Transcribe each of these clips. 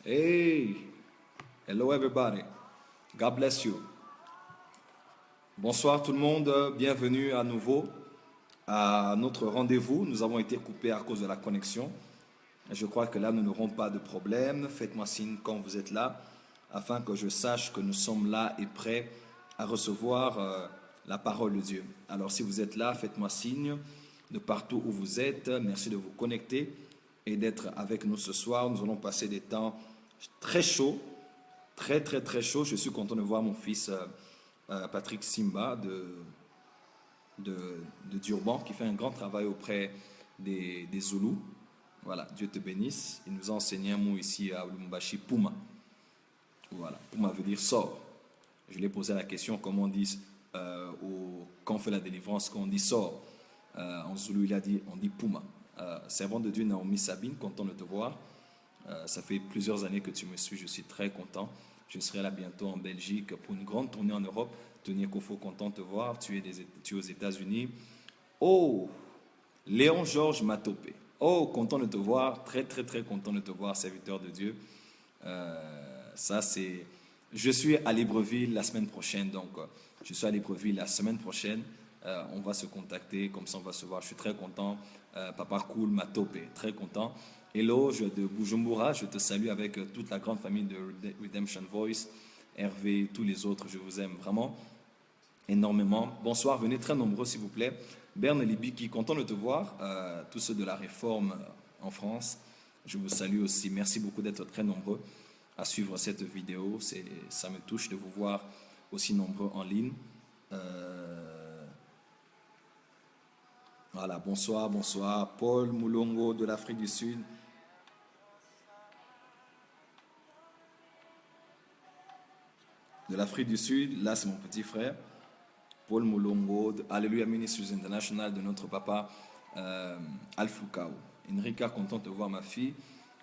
Hey, hello everybody. God bless you. Bonsoir tout le monde, bienvenue à nouveau à notre rendez-vous. Nous avons été coupés à cause de la connexion. Je crois que là, nous n'aurons pas de problème. Faites-moi signe quand vous êtes là, afin que je sache que nous sommes là et prêts à recevoir la parole de Dieu. Alors si vous êtes là, faites-moi signe de partout où vous êtes. Merci de vous connecter et d'être avec nous ce soir. Nous allons passer des temps très chauds, très chauds. Je suis content de voir mon fils Patrick Simba de Durban qui fait un grand travail auprès des Zoulous. Voilà, Dieu te bénisse. Il nous a enseigné un mot ici à Lumbashi, Puma. Voilà, Puma veut dire sort. Je lui ai posé la question comment on dit quand on fait la délivrance, quand on dit sort. En Zoulou, il a dit, on dit Puma. Servant de Dieu, Naomi Sabine, content de te voir. Ça fait plusieurs années que tu me suis, je suis très content. Je serai là bientôt en Belgique pour une grande tournée en Europe. Tony Kofo, content de te voir. Tu es aux États-Unis. Oh, Léon Georges Matopé. Oh, content de te voir. Très content de te voir, serviteur de Dieu. Ça, c'est. Je suis à Libreville la semaine prochaine. Donc, je suis à Libreville la semaine prochaine. On va se contacter. Comme ça, on va se voir. Je suis très content. Papa Cool Matopé. Très content. Hello, de Bujumbura, je te salue avec toute la grande famille de Redemption Voice, Hervé, tous les autres, je vous aime vraiment énormément. Bonsoir, venez très nombreux s'il vous plaît. Berne Libiki, content de te voir, tous ceux de la réforme en France, je vous salue aussi. Merci beaucoup d'être très nombreux à suivre cette vidéo, ça me touche de vous voir aussi nombreux en ligne. Voilà, bonsoir, Paul Moulongo de l'Afrique du Sud. De l'Afrique du Sud, là c'est mon petit frère, Paul Moulongo, de Alléluia Ministries International, de notre papa Alfukao. Enrica, content de te voir ma fille,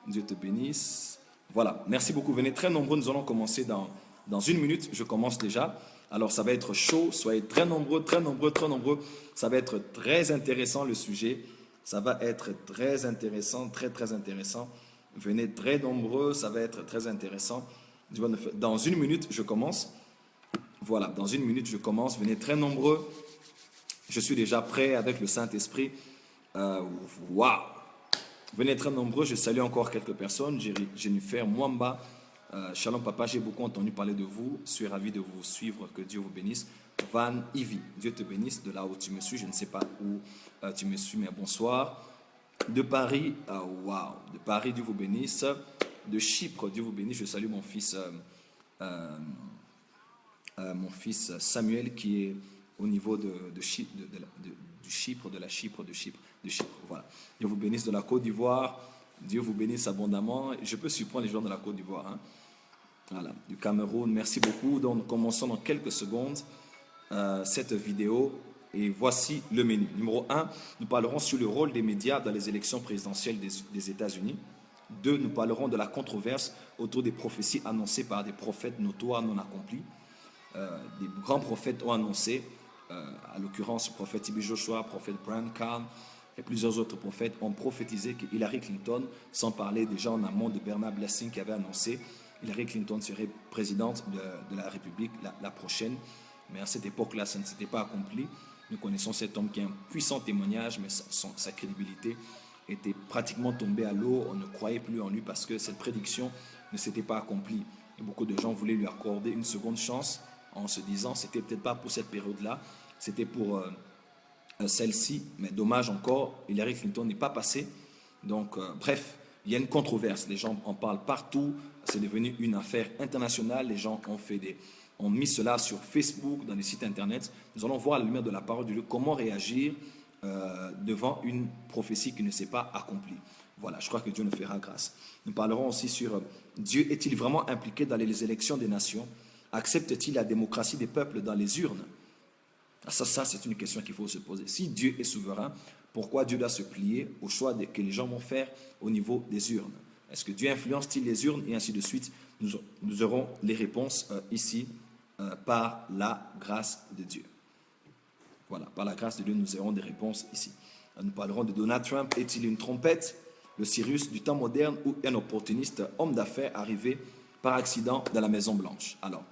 Dieu te bénisse. Voilà, merci beaucoup, venez très nombreux, nous allons commencer dans une minute, je commence déjà. Alors ça va être chaud, soyez très nombreux, ça va être très intéressant le sujet, ça va être très intéressant, très intéressant. Venez très nombreux, ça va être très intéressant. Dans une minute, je commence. Voilà, dans une minute, je commence. Venez très nombreux. Je suis déjà prêt avec le Saint-Esprit. Waouh! Venez très nombreux. Je salue encore quelques personnes. Jennifer Mwamba. Shalom papa, j'ai beaucoup entendu parler de vous. Je suis ravi de vous suivre. Que Dieu vous bénisse. Van Ivy, Dieu te bénisse. De là où tu me suis, je ne sais pas où tu me suis, mais bonsoir. De Paris, waouh! De Paris, Dieu vous bénisse. De Chypre, Dieu vous bénisse. Je salue mon fils Samuel qui est au niveau de Chypre, du Chypre, de Chypre. Voilà. Dieu vous bénisse de la Côte d'Ivoire. Dieu vous bénisse abondamment. Je peux surprendre les gens de la Côte d'Ivoire. Hein. Voilà. Du Cameroun, merci beaucoup. Donc, nous commençons dans quelques secondes cette vidéo. Et voici le menu. Numéro 1, nous parlerons sur le rôle des médias dans les élections présidentielles des États-Unis. 2, nous parlerons de la controverse autour des prophéties annoncées par des prophètes notoires non accomplis. Des grands prophètes ont annoncé, à l'occurrence le prophète Ibi Joshua, le prophète Brian Carn et plusieurs autres prophètes ont prophétisé que Hillary Clinton, sans parler déjà en amont de Bernard Blessing qui avait annoncé Hillary Clinton serait présidente de la République la prochaine. Mais à cette époque-là, ça ne s'était pas accompli. Nous connaissons cet homme qui a un puissant témoignage, mais sa crédibilité était pratiquement tombée à l'eau. On ne croyait plus en lui parce que cette prédiction ne s'était pas accomplie. Et beaucoup de gens voulaient lui accorder une seconde chance en se disant c'était peut-être pas pour cette période-là, c'était pour celle-ci. Mais dommage encore, Hillary Clinton n'est pas passée. Donc, bref, il y a une controverse. Les gens en parlent partout. C'est devenu une affaire internationale. Les gens ont mis cela sur Facebook, dans les sites internet. Nous allons voir à la lumière de la parole de Dieu comment réagir devant une prophétie qui ne s'est pas accomplie. Voilà, je crois que Dieu nous fera grâce. Nous parlerons aussi sur Dieu est-il vraiment impliqué dans les élections des nations? Accepte-t-il la démocratie des peuples dans les urnes? Ça c'est une question qu'il faut se poser. Si Dieu est souverain, pourquoi Dieu doit se plier au choix que les gens vont faire au niveau des urnes? Est-ce que Dieu influence-t-il les urnes? Et ainsi de suite. Nous aurons les réponses ici par la grâce de Dieu. Voilà, par la grâce de Dieu, nous aurons des réponses ici. Nous parlerons de Donald Trump. Est-il une trompette? le Cyrus du temps moderne ou un opportuniste homme d'affaires arrivé par accident dans la Maison Blanche. Alors,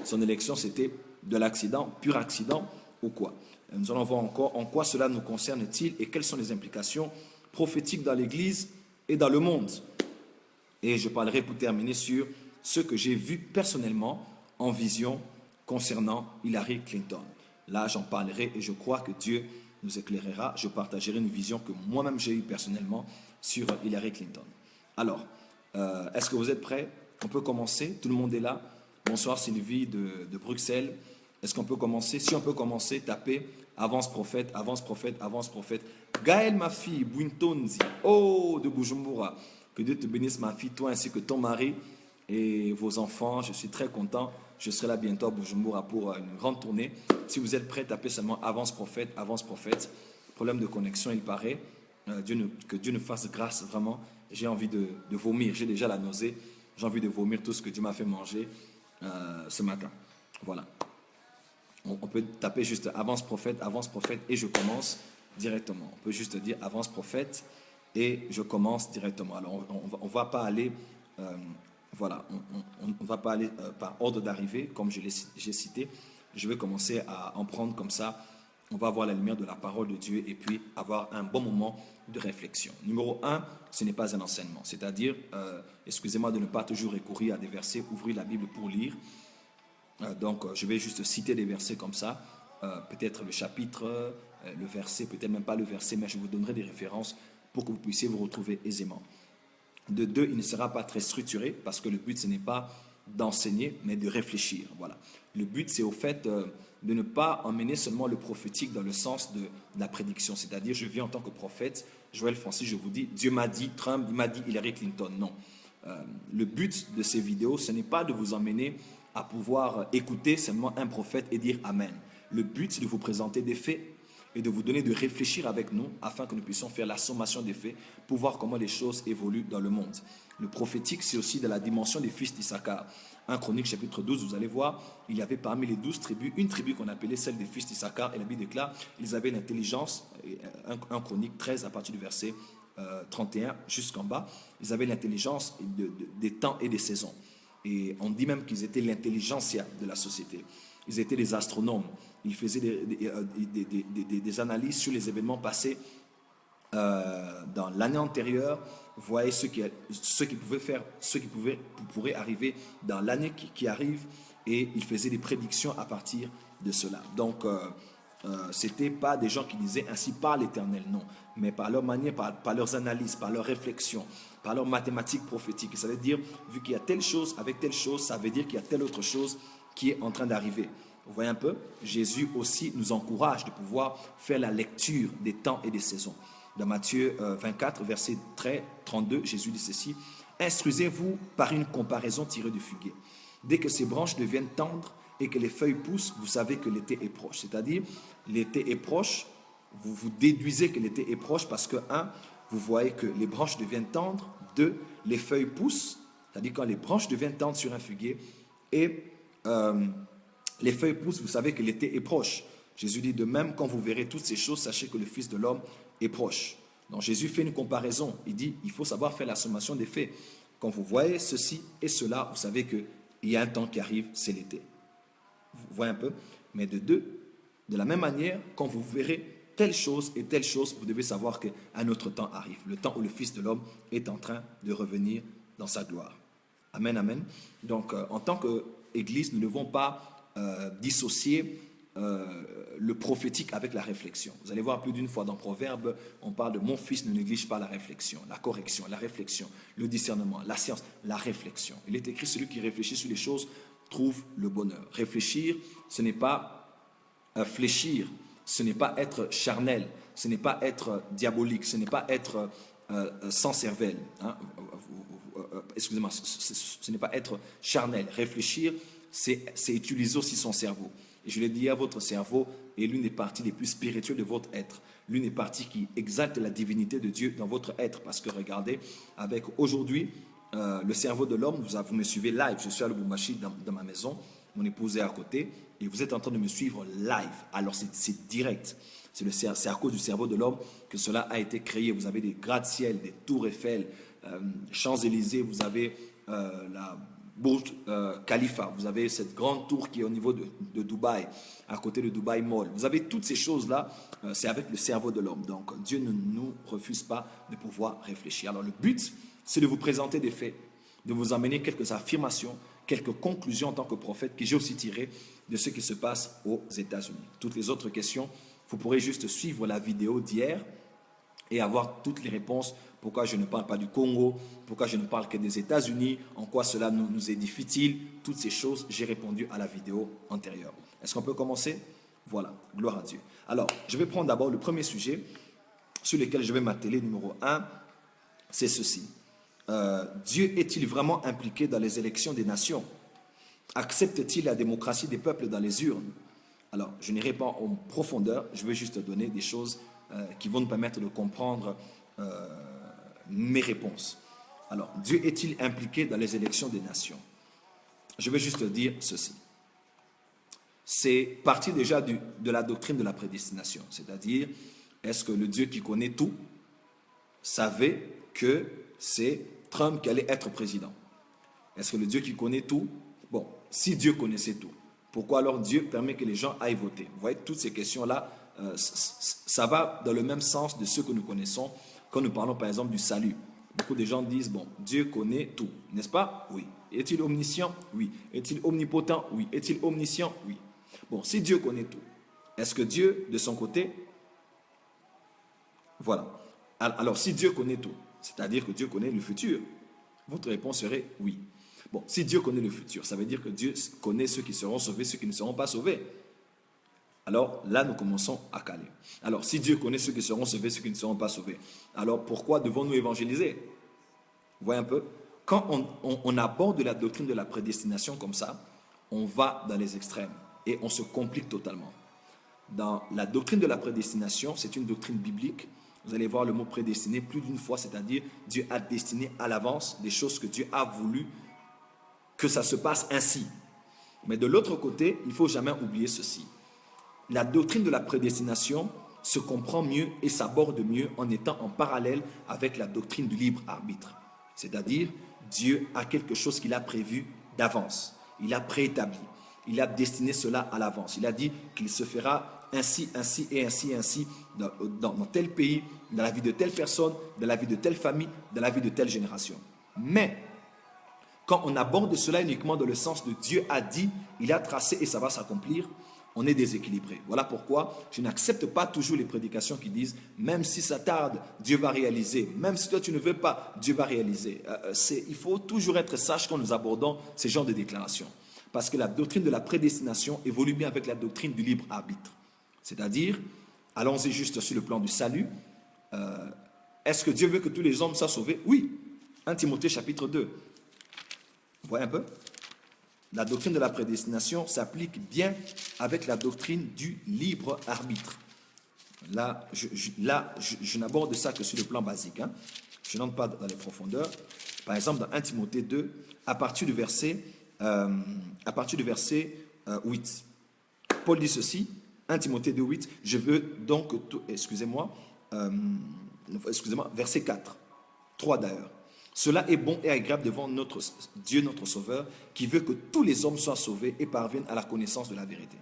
son élection, c'était de l'accident, pur accident ou quoi? Nous allons voir encore en quoi cela nous concerne-t-il et quelles sont les implications prophétiques dans l'Église et dans le monde. Et je parlerai pour terminer sur ce que j'ai vu personnellement en vision concernant Hillary Clinton. Là, j'en parlerai et je crois que Dieu nous éclairera. Je partagerai une vision que moi-même j'ai eue personnellement sur Hillary Clinton. Alors, est-ce que vous êtes prêts? On peut commencer. Tout le monde est là. Bonsoir Sylvie de Bruxelles. Est-ce qu'on peut commencer? Si on peut commencer, tapez avance prophète, avance prophète, avance prophète. Gaël, ma fille, Bwintonzi, oh, de Bujumbura. Que Dieu te bénisse, ma fille, toi ainsi que ton mari et vos enfants. Je suis très content. Je serai là bientôt à Bujumbura pour une grande tournée. Si vous êtes prêts, tapez seulement avance prophète, avance prophète. Problème de connexion, il paraît. Que Dieu nous fasse grâce, vraiment. J'ai envie de vomir. J'ai déjà la nausée. J'ai envie de vomir tout ce que Dieu m'a fait manger ce matin. Voilà. On peut taper juste avance prophète et je commence directement. On peut juste dire avance prophète et je commence directement. Alors on va pas aller, voilà, on va pas aller par ordre d'arrivée comme j'ai cité. Je vais commencer à en prendre comme ça. On va avoir la lumière de la parole de Dieu et puis avoir un bon moment de réflexion. Numéro 1, ce n'est pas un enseignement. C'est-à-dire, excusez-moi de ne pas toujours recourir à des versets, ouvrir la Bible pour lire. Donc, je vais juste citer des versets comme ça, peut-être le chapitre, le verset, peut-être même pas le verset, mais je vous donnerai des références pour que vous puissiez vous retrouver aisément. De deux, il ne sera pas très structuré, parce que le but, ce n'est pas d'enseigner, mais de réfléchir. Voilà. Le but, c'est au fait de ne pas emmener seulement le prophétique dans le sens de la prédiction. C'est-à-dire, je viens en tant que prophète, Joël Francis, je vous dis, Dieu m'a dit, Trump, il m'a dit Hillary Clinton. Non. Le but de ces vidéos, ce n'est pas de vous emmener à pouvoir écouter seulement un prophète et dire Amen. Le but, c'est de vous présenter des faits et de vous donner de réfléchir avec nous afin que nous puissions faire la sommation des faits pour voir comment les choses évoluent dans le monde. Le prophétique, c'est aussi de la dimension des fils d'Issachar. 1 Chronique chapitre 12, vous allez voir, il y avait parmi les 12 tribus, une tribu qu'on appelait celle des fils d'Issachar, et la Bible déclare, ils avaient l'intelligence, 1 Chronique 13 à partir du verset 31 jusqu'en bas, ils avaient l'intelligence des temps et des saisons. Et on dit même qu'ils étaient l'intelligentsia de la société. Ils étaient des astronomes. Ils faisaient des analyses sur les événements passés dans l'année antérieure. Voyez ce qui pouvaient faire, ce qui pourrait arriver dans l'année qui arrive. Et ils faisaient des prédictions à partir de cela. Donc, ce n'était pas des gens qui disaient ainsi par l'Éternel, non. Mais par leur manière, par leurs analyses, par leurs réflexions, par leurs mathématiques prophétiques. Ça veut dire, vu qu'il y a telle chose avec telle chose, ça veut dire qu'il y a telle autre chose qui est en train d'arriver. Vous voyez un peu? Jésus aussi nous encourage de pouvoir faire la lecture des temps et des saisons. Dans Matthieu 24, verset 32, Jésus dit ceci: instruisez-vous par une comparaison tirée du figuier. Dès que ses branches deviennent tendres et que les feuilles poussent, vous savez que l'été est proche. C'est-à-dire, l'été est proche, vous déduisez que l'été est proche parce que, 1, vous voyez que les branches deviennent tendres, 2, les feuilles poussent, c'est-à-dire quand les branches deviennent tendres sur un figuier, et les feuilles poussent, vous savez que l'été est proche. Jésus dit de même, quand vous verrez toutes ces choses, sachez que le Fils de l'homme est proche. Donc Jésus fait une comparaison, il dit, il faut savoir faire la sommation des faits. Quand vous voyez ceci et cela, vous savez qu'il y a un temps qui arrive, c'est l'été. Vous voyez un peu? Mais de la même manière, quand vous verrez telle chose et telle chose, vous devez savoir qu'un autre temps arrive. Le temps où le Fils de l'homme est en train de revenir dans sa gloire. Amen, amen. Donc, en tant qu'Église, nous ne devons pas dissocier le prophétique avec la réflexion. Vous allez voir plus d'une fois dans Proverbes, on parle de mon fils ne néglige pas la réflexion, la correction, la réflexion, le discernement, la science, la réflexion. Il est écrit, celui qui réfléchit sur les choses trouve le bonheur. Réfléchir, ce n'est pas fléchir, ce n'est pas être charnel, ce n'est pas être diabolique, ce n'est pas être sans cervelle. Hein. Excusez-moi, ce n'est pas être charnel. Réfléchir, c'est utiliser aussi son cerveau. Et je l'ai dit, à votre cerveau est l'une des parties les plus spirituelles de votre être, l'une des parties qui exalte la divinité de Dieu dans votre être. Parce que regardez, avec aujourd'hui, le cerveau de l'homme, vous me suivez live, je suis à Lubumbashi dans ma maison, mon épouse est à côté, et vous êtes en train de me suivre live. Alors c'est direct. C'est à cause du cerveau de l'homme que cela a été créé. Vous avez des gratte-ciel, des tours Eiffel, Champs-Élysées, vous avez la Burj Khalifa, vous avez cette grande tour qui est au niveau de Dubaï, à côté de Dubaï Mall. Vous avez toutes ces choses-là, c'est avec le cerveau de l'homme. Donc Dieu ne nous refuse pas de pouvoir réfléchir. Alors le but, c'est de vous présenter des faits, de vous amener quelques affirmations, quelques conclusions en tant que prophète que j'ai aussi tirées de ce qui se passe aux États-Unis. Toutes les autres questions, vous pourrez juste suivre la vidéo d'hier et avoir toutes les réponses. Pourquoi je ne parle pas du Congo? Pourquoi je ne parle que des États-Unis? En quoi cela nous édifie-t-il? Toutes ces choses, j'ai répondu à la vidéo antérieure. Est-ce qu'on peut commencer? Voilà, gloire à Dieu. Alors, je vais prendre d'abord le premier sujet sur lequel je vais m'atteler, numéro 1, c'est ceci. Dieu est-il vraiment impliqué dans les élections des nations? Accepte-t-il la démocratie des peuples dans les urnes? Alors, je n'irai pas en profondeur, je vais juste donner des choses qui vont nous permettre de comprendre mes réponses. Alors, Dieu est-il impliqué dans les élections des nations? Je vais juste dire ceci. C'est parti déjà de la doctrine de la prédestination. C'est-à-dire, est-ce que le Dieu qui connaît tout savait que c'est Trump qui allait être président? Est-ce que le Dieu qui connaît tout? Bon, si Dieu connaissait tout, pourquoi alors Dieu permet que les gens aillent voter? Vous voyez, toutes ces questions-là, ça va dans le même sens de ce que nous connaissons quand nous parlons par exemple du salut. Beaucoup de gens disent, bon, Dieu connaît tout, n'est-ce pas? Oui. Est-il omniscient? Oui. Est-il omnipotent? Oui. Est-il omniscient? Oui. Bon, si Dieu connaît tout, est-ce que Dieu, de son côté, voilà. Alors, si Dieu connaît tout, c'est-à-dire que Dieu connaît le futur, votre réponse serait oui. Bon, si Dieu connaît le futur, ça veut dire que Dieu connaît ceux qui seront sauvés, ceux qui ne seront pas sauvés. Alors là, nous commençons à caler. Alors, si Dieu connaît ceux qui seront sauvés, ceux qui ne seront pas sauvés, alors pourquoi devons-nous évangéliser? Vous voyez un peu? Quand on aborde la doctrine de la prédestination comme ça, on va dans les extrêmes et on se complique totalement. Dans la doctrine de la prédestination, c'est une doctrine biblique. Vous allez voir le mot prédestiné plus d'une fois, c'est-à-dire Dieu a destiné à l'avance des choses que Dieu a voulu que ça se passe ainsi. Mais de l'autre côté, il ne faut jamais oublier ceci. La doctrine de la prédestination se comprend mieux et s'aborde mieux en étant en parallèle avec la doctrine du libre arbitre. C'est-à-dire, Dieu a quelque chose qu'il a prévu d'avance. Il a préétabli. Il a destiné cela à l'avance. Il a dit qu'il se fera ainsi, ainsi et ainsi et ainsi dans tel pays, dans la vie de telle personne, dans la vie de telle famille, dans la vie de telle génération. Mais, quand on aborde cela uniquement dans le sens de Dieu a dit, il a tracé et ça va s'accomplir, on est déséquilibré. Voilà pourquoi je n'accepte pas toujours les prédications qui disent même si ça tarde, Dieu va réaliser. Même si toi tu ne veux pas, Dieu va réaliser. Il faut toujours être sage quand nous abordons ces genres de déclarations. Parce que la doctrine de la prédestination évolue bien avec la doctrine du libre arbitre. C'est-à-dire, allons-y juste sur le plan du salut. Est-ce que Dieu veut que tous les hommes soient sauvés? Oui. 1 Timothée chapitre 2. Vous voyez un peu? La doctrine de la prédestination s'applique bien avec la doctrine du libre arbitre. Là, je n'aborde ça que sur le plan basique. Hein. Je n'entre pas dans les profondeurs. Par exemple, dans 1 Timothée 2, à partir du verset 8, Paul dit ceci, 1 Timothée 2, 8, je veux donc, verset 4, 3 d'ailleurs. Cela est bon et agréable devant notre Dieu, notre Sauveur, qui veut que tous les hommes soient sauvés et parviennent à la connaissance de la vérité.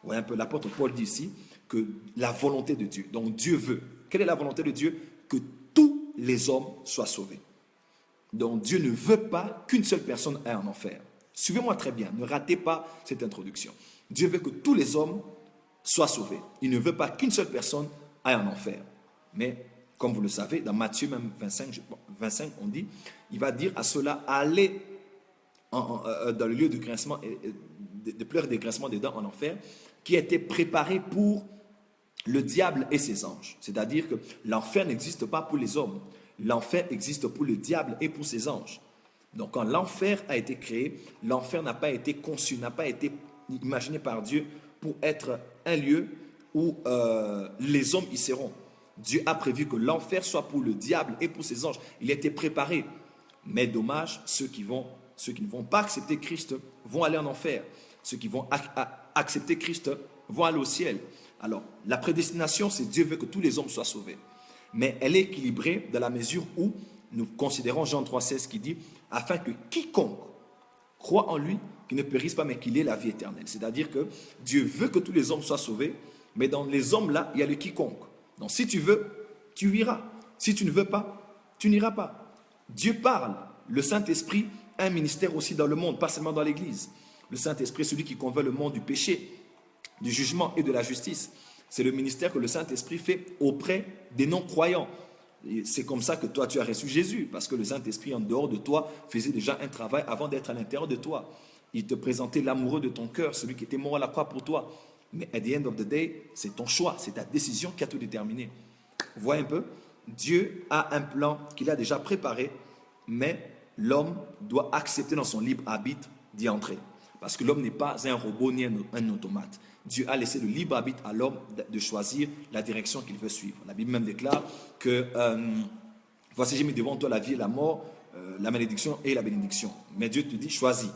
Vous voyez un peu, l'apôtre Paul dit ici que la volonté de Dieu, donc Dieu veut. Quelle est la volonté de Dieu? Que tous les hommes soient sauvés. Donc Dieu ne veut pas qu'une seule personne aille en enfer. Suivez-moi très bien, ne ratez pas cette introduction. Dieu veut que tous les hommes soient sauvés. Il ne veut pas qu'une seule personne aille en enfer. Mais comme vous le savez, dans Matthieu même 25, on dit, il va dire à cela, allez dans le lieu de grincement, de pleurs et de grincement des dents en enfer, qui a été préparé pour le diable et ses anges. C'est-à-dire que l'enfer n'existe pas pour les hommes. L'enfer existe pour le diable et pour ses anges. Donc quand l'enfer a été créé, l'enfer n'a pas été conçu, n'a pas été imaginé par Dieu pour être un lieu où les hommes y seront. Dieu a prévu que l'enfer soit pour le diable et pour ses anges. Il a été préparé. Mais dommage, ceux qui ne vont pas accepter Christ vont aller en enfer. Ceux qui vont accepter Christ vont aller au ciel. Alors, la prédestination, c'est Dieu veut que tous les hommes soient sauvés. Mais elle est équilibrée dans la mesure où nous considérons Jean 3,16 qui dit « Afin que quiconque croit en lui, qu'il ne périsse pas, mais qu'il ait la vie éternelle. » C'est-à-dire que Dieu veut que tous les hommes soient sauvés, mais dans les hommes-là, il y a le quiconque. Donc, si tu veux, tu iras. Si tu ne veux pas, tu n'iras pas. Dieu parle. Le Saint-Esprit a un ministère aussi dans le monde, pas seulement dans l'Église. Le Saint-Esprit est celui qui convainc le monde du péché, du jugement et de la justice. C'est le ministère que le Saint-Esprit fait auprès des non-croyants. C'est comme ça que toi, tu as reçu Jésus, parce que le Saint-Esprit, en dehors de toi, faisait déjà un travail avant d'être à l'intérieur de toi. Il te présentait l'amoureux de ton cœur, celui qui était mort à la croix pour toi. Mais at the end of the day, c'est ton choix, c'est ta décision qui a tout déterminé. Vous voyez un peu? Dieu a un plan qu'il a déjà préparé, mais l'homme doit accepter dans son libre arbitre d'y entrer. Parce que l'homme n'est pas un robot ni un automate. Dieu a laissé le libre arbitre à l'homme de choisir la direction qu'il veut suivre. La Bible même déclare que voici, j'ai mis devant toi la vie et la mort, la malédiction et la bénédiction. Mais Dieu te dit, choisis.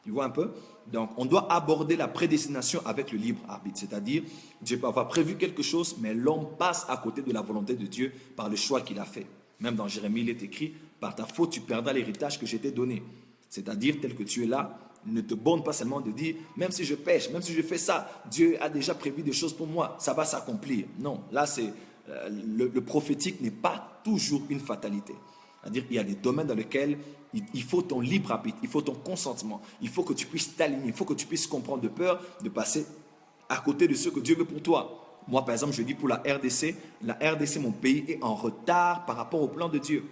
Tu vois un peu? Donc, on doit aborder la prédestination avec le libre arbitre. C'est-à-dire, Dieu peut avoir prévu quelque chose, mais l'homme passe à côté de la volonté de Dieu par le choix qu'il a fait. Même dans Jérémie, il est écrit, par ta faute, tu perdras l'héritage que je t'ai donné. C'est-à-dire, tel que tu es là, ne te borne pas seulement de dire, même si je pêche, même si je fais ça, Dieu a déjà prévu des choses pour moi, ça va s'accomplir. Non, là, c'est le prophétique n'est pas toujours une fatalité. C'est-à-dire qu'il y a des domaines dans lesquels il faut ton libre arbitre, il faut ton consentement, il faut que tu puisses t'aligner, il faut que tu puisses comprendre de peur de passer à côté de ce que Dieu veut pour toi. Moi, par exemple, je dis pour la RDC, mon pays est en retard par rapport au plan de Dieu.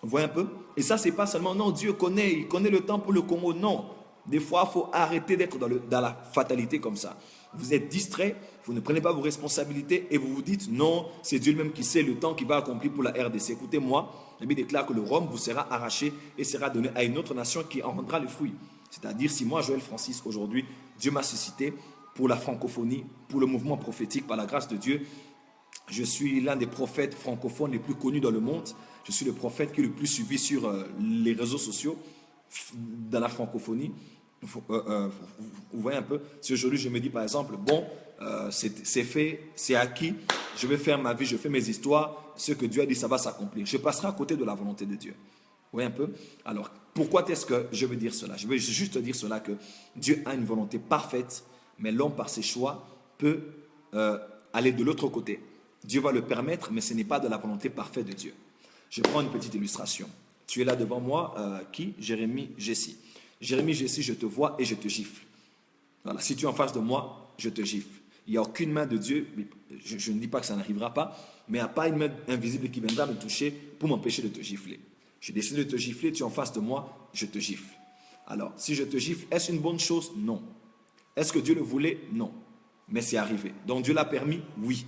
Vous voyez un peu? Et ça, c'est pas seulement, non, Dieu connaît, il connaît le temps pour le Congo. Non, des fois, il faut arrêter d'être dans la fatalité comme ça. Vous êtes distrait, vous ne prenez pas vos responsabilités et vous vous dites, non, c'est Dieu lui-même qui sait le temps qu'il va accomplir pour la RDC. Écoutez-moi, la Bible déclare que le royaume vous sera arraché et sera donné à une autre nation qui en rendra le fruit. C'est-à-dire, si moi, Joël Francis, aujourd'hui, Dieu m'a suscité pour la francophonie, pour le mouvement prophétique, par la grâce de Dieu, je suis l'un des prophètes francophones les plus connus dans le monde. Je suis le prophète qui est le plus suivi sur les réseaux sociaux dans la francophonie. Vous voyez un peu, si aujourd'hui je me dis par exemple, bon, c'est fait, c'est acquis, je vais faire ma vie, je fais mes histoires, ce que Dieu a dit, ça va s'accomplir. Je passerai à côté de la volonté de Dieu. Vous voyez un peu? Alors, pourquoi est-ce que je veux dire cela? Je veux juste dire cela que Dieu a une volonté parfaite, mais l'homme par ses choix peut aller de l'autre côté. Dieu va le permettre, mais ce n'est pas de la volonté parfaite de Dieu. Je prends une petite illustration. Tu es là devant moi, qui? Jérémie Jessie. Jérémie Jessie, je te vois et je te gifle. Voilà. Si tu es en face de moi, je te gifle. Il n'y a aucune main de Dieu, je ne dis pas que ça n'arrivera pas, mais il n'y a pas une main invisible qui viendra me toucher pour m'empêcher de te gifler. Je décide de te gifler, tu es en face de moi, je te gifle. Alors, si je te gifle, est-ce une bonne chose? Non. Est-ce que Dieu le voulait? Non. Mais c'est arrivé. Donc Dieu l'a permis? Oui.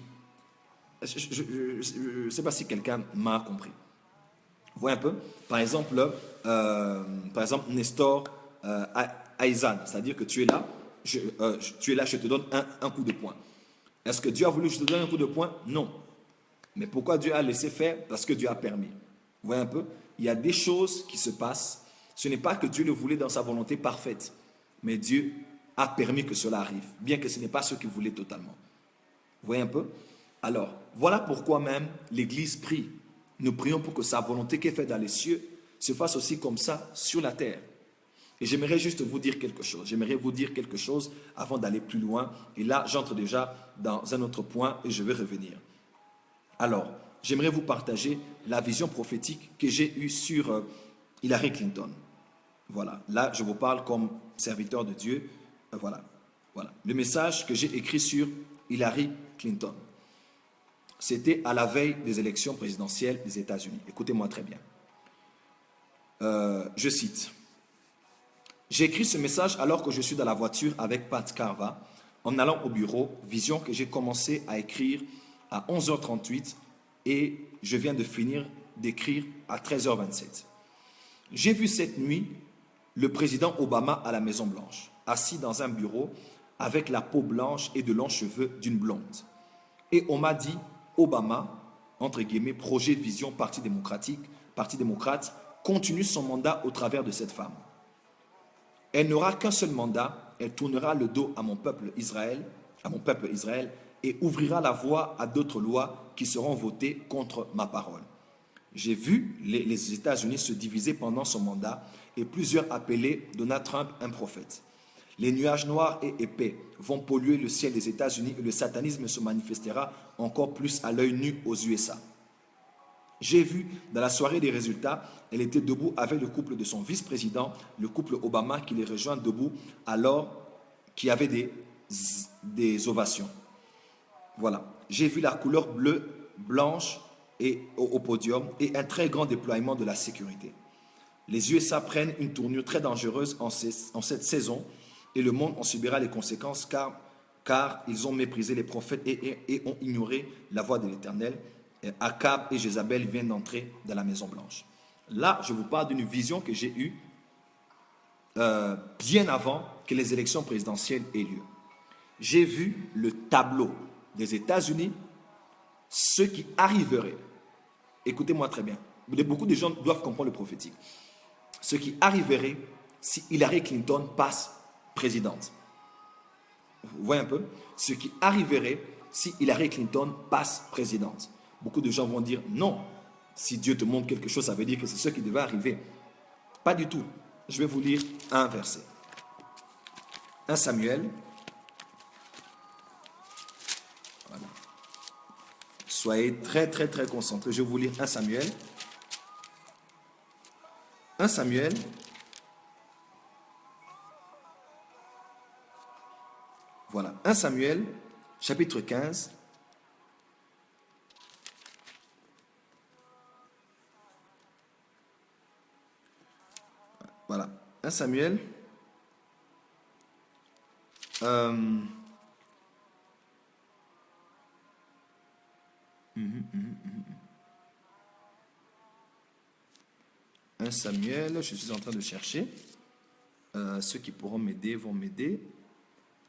Je ne sais pas si quelqu'un m'a compris. Vous voyez un peu? Par exemple, Nestor Aizan, c'est-à-dire que tu es là, je te donne un coup de poing. Est-ce que Dieu a voulu que je te donne un coup de poing? Non. Mais pourquoi Dieu a laissé faire? Parce que Dieu a permis. Vous voyez un peu? Il y a des choses qui se passent. Ce n'est pas que Dieu le voulait dans sa volonté parfaite, mais Dieu a permis que cela arrive, bien que ce n'est pas ce qu'il voulait totalement. Vous voyez un peu? Alors, voilà pourquoi même l'Église prie. Nous prions pour que sa volonté qui est faite dans les cieux se fasse aussi comme ça sur la terre. Et j'aimerais juste vous dire quelque chose. J'aimerais vous dire quelque chose avant d'aller plus loin. Et là, j'entre déjà dans un autre point et je vais revenir. Alors, j'aimerais vous partager la vision prophétique que j'ai eue sur Hillary Clinton. Voilà. Là, je vous parle comme serviteur de Dieu. Voilà. Le message que j'ai écrit sur Hillary Clinton. C'était à la veille des élections présidentielles des États-Unis. Écoutez-moi très bien. Je cite. J'ai écrit ce message alors que je suis dans la voiture avec Pat Carva en allant au bureau, vision que j'ai commencé à écrire à 11h38 et je viens de finir d'écrire à 13h27. J'ai vu cette nuit le président Obama à la Maison-Blanche, assis dans un bureau avec la peau blanche et de longs cheveux d'une blonde. Et on m'a dit, Obama, entre guillemets, projet, vision, parti démocrate, continue son mandat au travers de cette femme. Elle n'aura qu'un seul mandat, elle tournera le dos à mon peuple Israël, et ouvrira la voie à d'autres lois qui seront votées contre ma parole. J'ai vu les États-Unis se diviser pendant son mandat et plusieurs appeler Donald Trump un prophète. Les nuages noirs et épais vont polluer le ciel des États-Unis et le satanisme se manifestera encore plus à l'œil nu aux USA. J'ai vu dans la soirée des résultats, elle était debout avec le couple de son vice-président, le couple Obama qui les rejoint debout alors qu'il y avait des ovations. Voilà. J'ai vu la couleur bleue, blanche et au podium et un très grand déploiement de la sécurité. Les USA prennent une tournure très dangereuse en cette saison et le monde en subira les conséquences car ils ont méprisé les prophètes et ont ignoré la voix de l'Éternel. Akab et Jézabel viennent d'entrer dans la Maison Blanche. Là, je vous parle d'une vision que j'ai eue bien avant que les élections présidentielles aient lieu. J'ai vu le tableau des États-Unis, ce qui arriverait. Écoutez-moi très bien. Beaucoup de gens doivent comprendre le prophétique. Ce qui arriverait si Hillary Clinton passe présidente. Vous voyez un peu? Ce qui arriverait si Hillary Clinton passe présidente. Beaucoup de gens vont dire non. Si Dieu te montre quelque chose, ça veut dire que c'est ce qui devait arriver. Pas du tout. Je vais vous lire un verset. 1 Samuel. Voilà. Soyez très, très, très concentrés. Je vais vous lire 1 Samuel. 1 Samuel. Voilà. 1 Samuel, chapitre 15. Voilà. 1 Samuel. Un Samuel, je suis en train de chercher. Ceux qui pourront m'aider vont m'aider.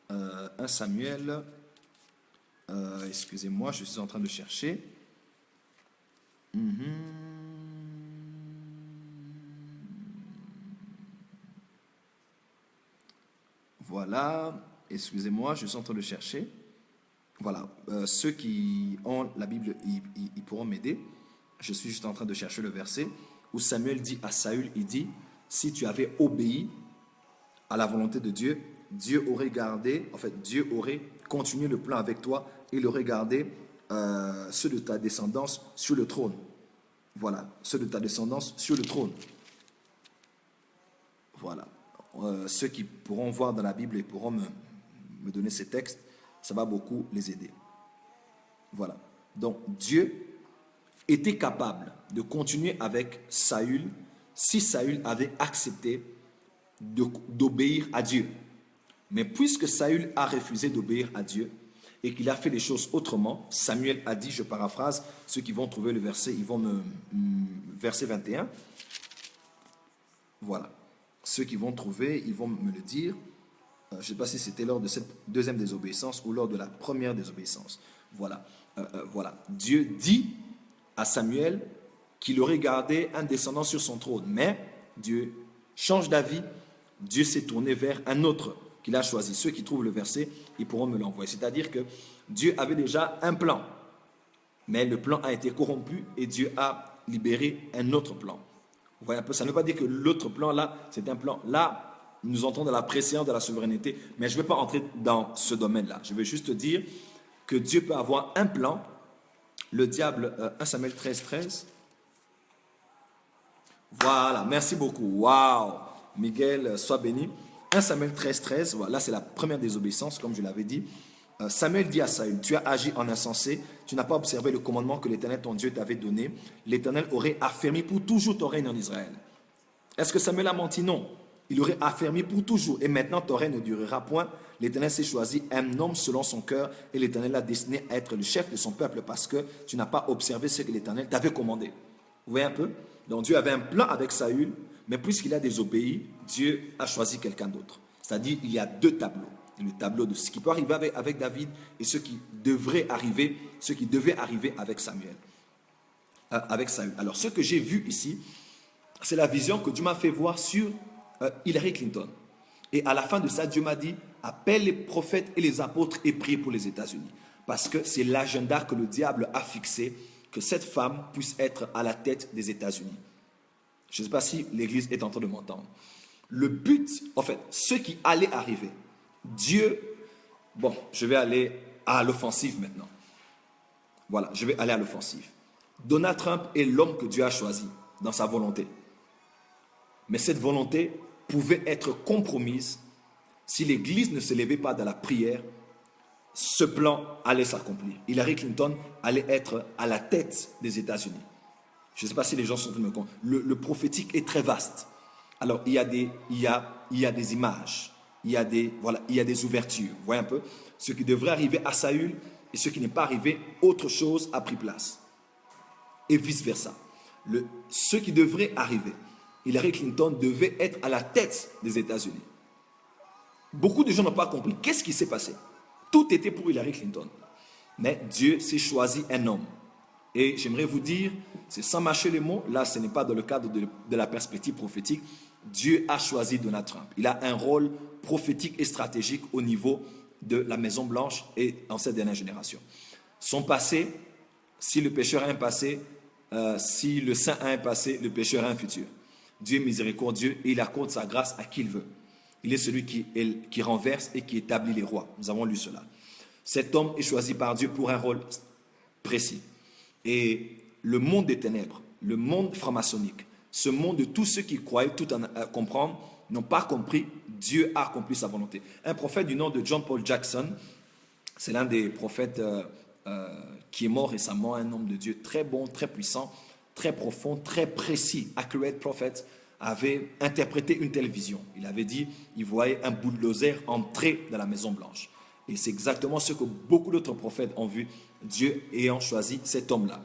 1 Samuel, excusez-moi, je suis en train de chercher. Voilà, excusez-moi, je suis en train de chercher. Voilà, ceux qui ont la Bible, ils pourront m'aider. Je suis juste en train de chercher le verset où Samuel dit à Saül, il dit, si tu avais obéi à la volonté de Dieu, Dieu aurait gardé, en fait, Dieu aurait continué le plan avec toi et il aurait gardé ceux de ta descendance sur le trône. Voilà, ceux de ta descendance sur le trône. Voilà. Ceux qui pourront voir dans la Bible et pourront me donner ces textes, ça va beaucoup les aider. Voilà. Donc, Dieu était capable de continuer avec Saül si Saül avait accepté d'obéir à Dieu. Mais puisque Saül a refusé d'obéir à Dieu et qu'il a fait les choses autrement, Samuel a dit, je paraphrase, ceux qui vont trouver le verset, ils vont verset 21. Voilà. Ceux qui vont trouver, ils vont me le dire. Je ne sais pas si c'était lors de cette deuxième désobéissance ou lors de la première désobéissance. Voilà. Voilà. Dieu dit à Samuel qu'il aurait gardé un descendant sur son trône. Mais Dieu change d'avis. Dieu s'est tourné vers un autre qu'il a choisi. Ceux qui trouvent le verset, ils pourront me l'envoyer. C'est-à-dire que Dieu avait déjà un plan. Mais le plan a été corrompu et Dieu a libéré un autre plan. Vous voyez un peu, ça ne veut pas dire que l'autre plan là, c'est un plan. Là, nous entrons dans la préséance de la souveraineté, mais je ne vais pas entrer dans ce domaine-là. Je vais juste dire que Dieu peut avoir un plan. Le diable, 1 Samuel 13, 13. Voilà, merci beaucoup. Waouh, Miguel, sois béni. 1 Samuel 13, 13, voilà, c'est la première désobéissance, comme je l'avais dit. Samuel dit à Saül, tu as agi en insensé, tu n'as pas observé le commandement que l'Éternel, ton Dieu, t'avait donné. L'Éternel aurait affermi pour toujours ton règne en Israël. Est-ce que Samuel a menti? Non. Il aurait affermi pour toujours. Et maintenant, ton règne ne durera point. L'Éternel s'est choisi un homme selon son cœur et l'Éternel l'a destiné à être le chef de son peuple parce que tu n'as pas observé ce que l'Éternel t'avait commandé. Vous voyez un peu? Donc Dieu avait un plan avec Saül, mais puisqu'il a désobéi, Dieu a choisi quelqu'un d'autre. C'est-à-dire, il y a deux tableaux. Le tableau de ce qui peut arriver avec David et ce qui devrait arriver, ce qui devait arriver avec Samuel, avec Saül. Alors, ce que j'ai vu ici, c'est la vision que Dieu m'a fait voir sur Hillary Clinton. Et à la fin de ça, Dieu m'a dit, appelle les prophètes et les apôtres et prie pour les États-Unis. Parce que c'est l'agenda que le diable a fixé, que cette femme puisse être à la tête des États-Unis. Je ne sais pas si l'Église est en train de m'entendre. Le but, en fait, ce qui allait arriver, Dieu, bon, je vais aller à l'offensive maintenant. Voilà, je vais aller à l'offensive. Donald Trump est l'homme que Dieu a choisi dans sa volonté. Mais cette volonté pouvait être compromise si l'Église ne se levait pas dans la prière. Ce plan allait s'accomplir. Hillary Clinton allait être à la tête des États-Unis. Je ne sais pas si les gens sont en train de me comprendre. Le prophétique est très vaste. Alors, il y a des images, il y a des ouvertures. Vous voyez un peu? Ce qui devrait arriver à Saül et ce qui n'est pas arrivé, autre chose a pris place. Et vice-versa. Ce qui devrait arriver, Hillary Clinton devait être à la tête des États-Unis. Beaucoup de gens n'ont pas compris. Qu'est-ce qui s'est passé? Tout était pour Hillary Clinton. Mais Dieu s'est choisi un homme. Et j'aimerais vous dire, c'est sans mâcher les mots, là ce n'est pas dans le cadre de la perspective prophétique, Dieu a choisi Donald Trump. Il a un rôle prophétique et stratégique au niveau de la Maison Blanche et en cette dernière génération. Son passé, si le pécheur a un passé, si le saint a un passé, le pécheur a un futur. Dieu est miséricordieux et il accorde sa grâce à qui il veut. Il est celui qui renverse et qui établit les rois. Nous avons lu cela. Cet homme est choisi par Dieu pour un rôle précis. Et le monde des ténèbres, le monde franc-maçonnique, ce monde de tous ceux qui croyaient tout en comprendre, n'ont pas compris. Dieu a accompli sa volonté. Un prophète du nom de John Paul Jackson, c'est l'un des prophètes qui est mort récemment, un homme de Dieu très bon, très puissant, très profond, très précis, accurate prophet, avait interprété une telle vision. Il avait dit, il voyait un bulldozer entrer dans la Maison Blanche. Et c'est exactement ce que beaucoup d'autres prophètes ont vu, Dieu ayant choisi cet homme-là.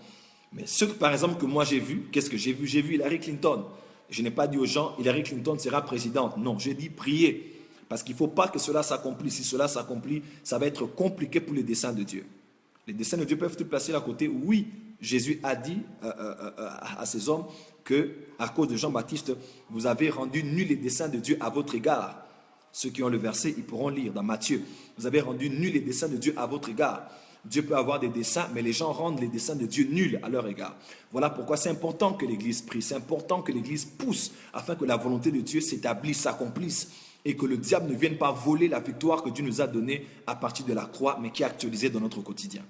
Mais ce que, par exemple, que moi j'ai vu, qu'est-ce que j'ai vu? J'ai vu Hillary Clinton. Je n'ai pas dit aux gens, Hillary Clinton sera présidente. Non, j'ai dit prier. Parce qu'il ne faut pas que cela s'accomplisse. Si cela s'accomplit, ça va être compliqué pour les desseins de Dieu. Les desseins de Dieu peuvent te placer à côté. Oui, Jésus a dit à ces hommes que, à cause de Jean-Baptiste, vous avez rendu nuls les desseins de Dieu à votre égard. Ceux qui ont le verset, ils pourront lire dans Matthieu. Vous avez rendu nuls les desseins de Dieu à votre égard. Dieu peut avoir des desseins, mais les gens rendent les desseins de Dieu nuls à leur égard. Voilà pourquoi c'est important que l'Église prie, c'est important que l'Église pousse afin que la volonté de Dieu s'établisse, s'accomplisse et que le diable ne vienne pas voler la victoire que Dieu nous a donnée à partir de la croix, mais qui est actualisée dans notre quotidien.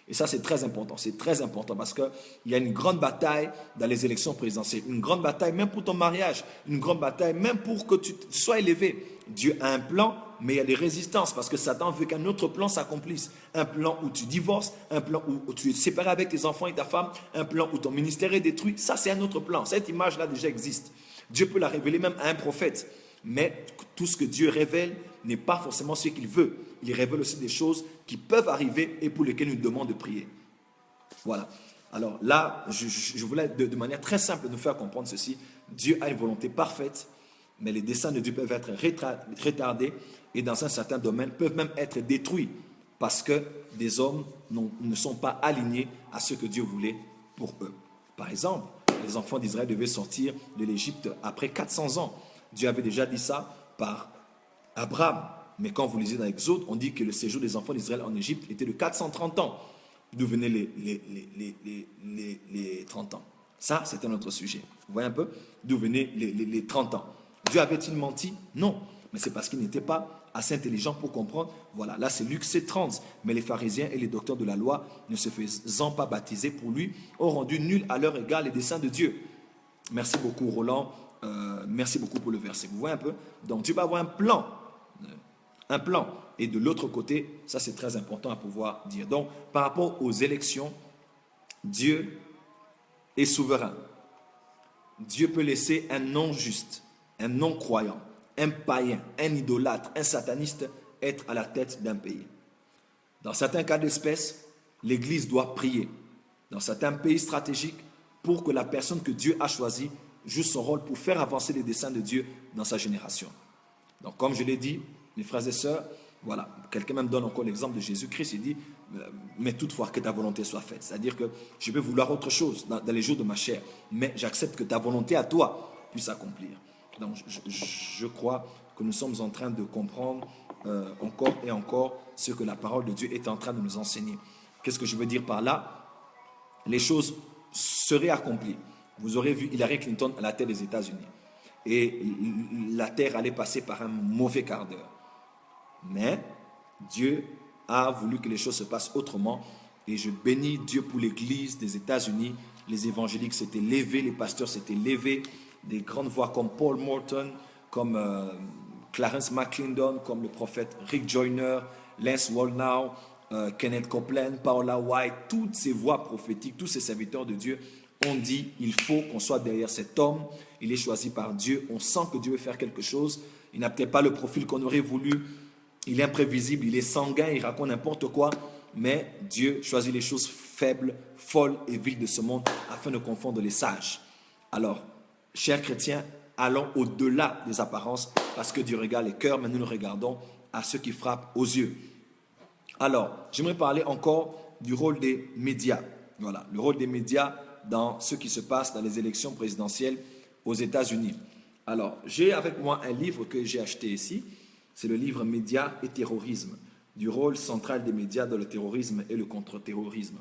Et ça, c'est très important parce qu'il y a une grande bataille dans les élections présidentielles, une grande bataille même pour ton mariage, une grande bataille même pour que tu sois élevé. Dieu a un plan, mais il y a des résistances parce que Satan veut qu'un autre plan s'accomplisse. Un plan où tu divorces, un plan où tu es séparé avec tes enfants et ta femme, un plan où ton ministère est détruit. Ça, c'est un autre plan. Cette image-là déjà existe. Dieu peut la révéler même à un prophète. Mais tout ce que Dieu révèle n'est pas forcément ce qu'il veut. Il révèle aussi des choses qui peuvent arriver et pour lesquelles il nous demande de prier. Voilà. Alors là, je voulais de manière très simple nous faire comprendre ceci. Dieu a une volonté parfaite, mais les desseins de Dieu peuvent être retardés et dans un certain domaine peuvent même être détruits parce que des hommes ne sont pas alignés à ce que Dieu voulait pour eux. Par exemple, les enfants d'Israël devaient sortir de l'Égypte après 400 ans. Dieu avait déjà dit ça par Abraham. Mais quand vous lisez dans l'Exode, on dit que le séjour des enfants d'Israël en Égypte était de 430 ans. D'où venaient les 30 ans? Ça, c'est un autre sujet. Vous voyez un peu? D'où venaient les 30 ans? Dieu avait-il menti? Non. Mais c'est parce qu'il n'était pas assez intelligent pour comprendre. Voilà, là c'est Luc 7,30. Mais les pharisiens et les docteurs de la loi, ne se faisant pas baptiser pour lui, ont rendu nuls à leur égard les desseins de Dieu. Merci beaucoup Roland. Merci beaucoup pour le verset. Vous voyez un peu? Donc Dieu va avoir un plan. Un plan. Et de l'autre côté, ça c'est très important à pouvoir dire. Donc, par rapport aux élections, Dieu est souverain. Dieu peut laisser un non-juste, un non-croyant, un païen, un idolâtre, un sataniste être à la tête d'un pays. Dans certains cas d'espèce, l'Église doit prier. Dans certains pays stratégiques, pour que la personne que Dieu a choisie joue son rôle pour faire avancer les desseins de Dieu dans sa génération. Donc, comme je l'ai dit, mes frères et sœurs, voilà, quelqu'un même donne encore l'exemple de Jésus-Christ, il dit, mais toutefois que ta volonté soit faite. C'est-à-dire que je peux vouloir autre chose dans les jours de ma chair, mais j'accepte que ta volonté à toi puisse s'accomplir. Donc je crois que nous sommes en train de comprendre encore et encore ce que la parole de Dieu est en train de nous enseigner. Qu'est-ce que je veux dire par là? Les choses seraient accomplies. Vous aurez vu Hillary Clinton à la tête des États-Unis. Et la terre allait passer par un mauvais quart d'heure. Mais Dieu a voulu que les choses se passent autrement. Et je bénis Dieu pour l'Église des États-Unis. Les évangéliques s'étaient levés, les pasteurs s'étaient levés. Des grandes voix comme Paul Morton, comme Clarence McClendon, comme le prophète Rick Joyner, Lance Wallnau, Kenneth Copeland, Paula White, toutes ces voix prophétiques, tous ces serviteurs de Dieu ont dit, il faut qu'on soit derrière cet homme. Il est choisi par Dieu. On sent que Dieu veut faire quelque chose. Il n'a peut-être pas le profil qu'on aurait voulu. Il est imprévisible, il est sanguin, il raconte n'importe quoi. Mais Dieu choisit les choses faibles, folles et viles de ce monde afin de confondre les sages. Alors, chers chrétiens, allons au-delà des apparences parce que Dieu regarde les cœurs, mais nous regardons à ceux qui frappent aux yeux. Alors, j'aimerais parler encore du rôle des médias. Voilà, le rôle des médias dans ce qui se passe dans les élections présidentielles aux États-Unis. Alors, j'ai avec moi un livre que j'ai acheté ici. C'est le livre Médias et terrorisme, du rôle central des médias dans le terrorisme et le contre-terrorisme.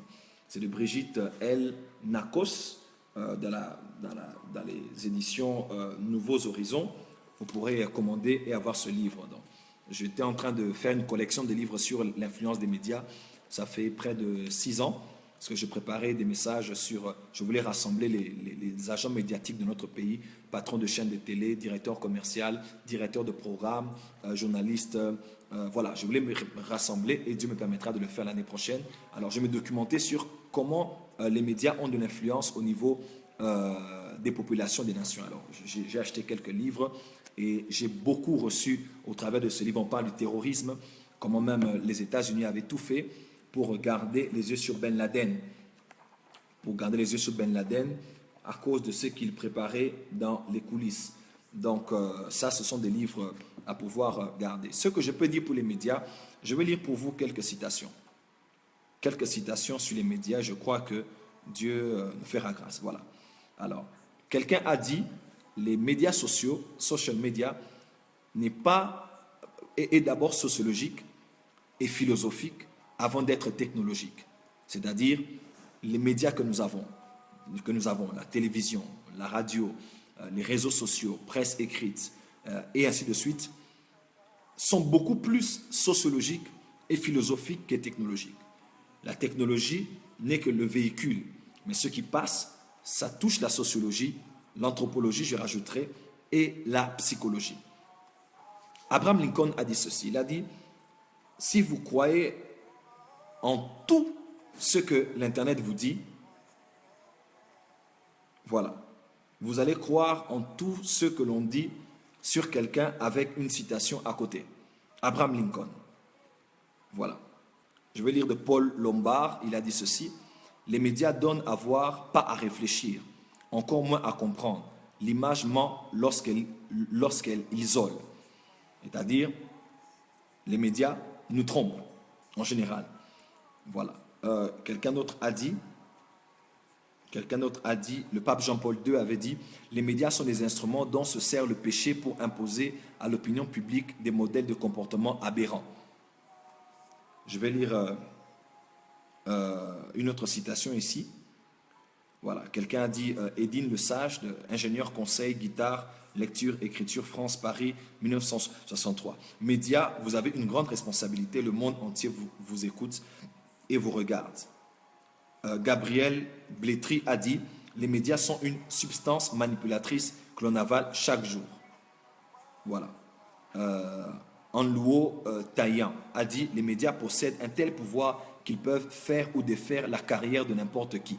C'est de Brigitte L. Nakos, dans les éditions Nouveaux Horizons. Vous pourrez commander et avoir ce livre. Donc, j'étais en train de faire une collection de livres sur l'influence des médias. Ça fait près de 6 ans, parce que je préparais des messages sur... Je voulais rassembler les agents médiatiques de notre pays, patrons de chaînes de télé, directeurs commerciaux, directeurs de programmes, journalistes. Voilà, je voulais me rassembler et Dieu me permettra de le faire l'année prochaine. Alors, je me documentais sur comment les médias ont de l'influence au niveau des populations des nations. Alors, j'ai acheté quelques livres et j'ai beaucoup reçu au travers de ce livre. On parle du terrorisme, comment même les États-Unis avaient tout fait pour garder les yeux sur Ben Laden. Pour garder les yeux sur Ben Laden à cause de ce qu'il préparait dans les coulisses. Donc, ça, ce sont des livres à pouvoir garder. Ce que je peux dire pour les médias, je vais lire pour vous quelques citations. Quelques citations sur les médias, je crois que Dieu nous fera grâce. Voilà. Alors, quelqu'un a dit, les médias sociaux, social media, est d'abord sociologique et philosophique avant d'être technologique. C'est-à-dire, les médias que nous avons, la télévision, la radio, les réseaux sociaux, presse écrite, et ainsi de suite, sont beaucoup plus sociologiques et philosophiques que technologiques. La technologie n'est que le véhicule, mais ce qui passe, ça touche la sociologie, l'anthropologie, je rajouterai, et la psychologie. Abraham Lincoln a dit ceci, il a dit, si vous croyez en tout ce que l'Internet vous dit, voilà, vous allez croire en tout ce que l'on dit sur quelqu'un avec une citation à côté. Abraham Lincoln. Voilà. Je vais lire de Paul Lombard, il a dit ceci, les médias donnent à voir, pas à réfléchir, encore moins à comprendre. L'image ment lorsqu'elle isole. C'est-à-dire, les médias nous trompent, en général. Voilà. Quelqu'un d'autre a dit, le pape Jean-Paul II avait dit, les médias sont des instruments dont se sert le péché pour imposer à l'opinion publique des modèles de comportement aberrants. Je vais lire une autre citation ici. Voilà, quelqu'un a dit, Édine Le Sage, ingénieur conseil, guitare, lecture, écriture, France, Paris, 1963. Médias, vous avez une grande responsabilité, le monde entier vous écoute et vous regarde. Gabriel Blétry a dit, les médias sont une substance manipulatrice que l'on avale chaque jour. Voilà. Anlouo Taillan a dit, les médias possèdent un tel pouvoir qu'ils peuvent faire ou défaire la carrière de n'importe qui.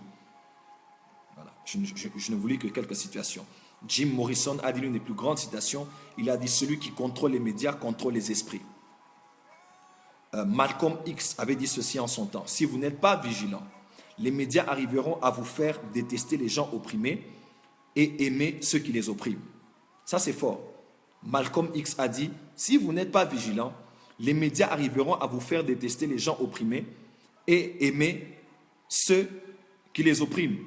Voilà. Je ne vous lis que quelques situations. Jim Morrison a dit l'une des plus grandes citations, il a dit, celui qui contrôle les médias contrôle les esprits. Malcolm X avait dit ceci en son temps, si vous n'êtes pas vigilant, les médias arriveront à vous faire détester les gens opprimés et aimer ceux qui les oppriment. Ça, c'est fort. Malcolm X a dit, si vous n'êtes pas vigilant, les médias arriveront à vous faire détester les gens opprimés et aimer ceux qui les oppriment.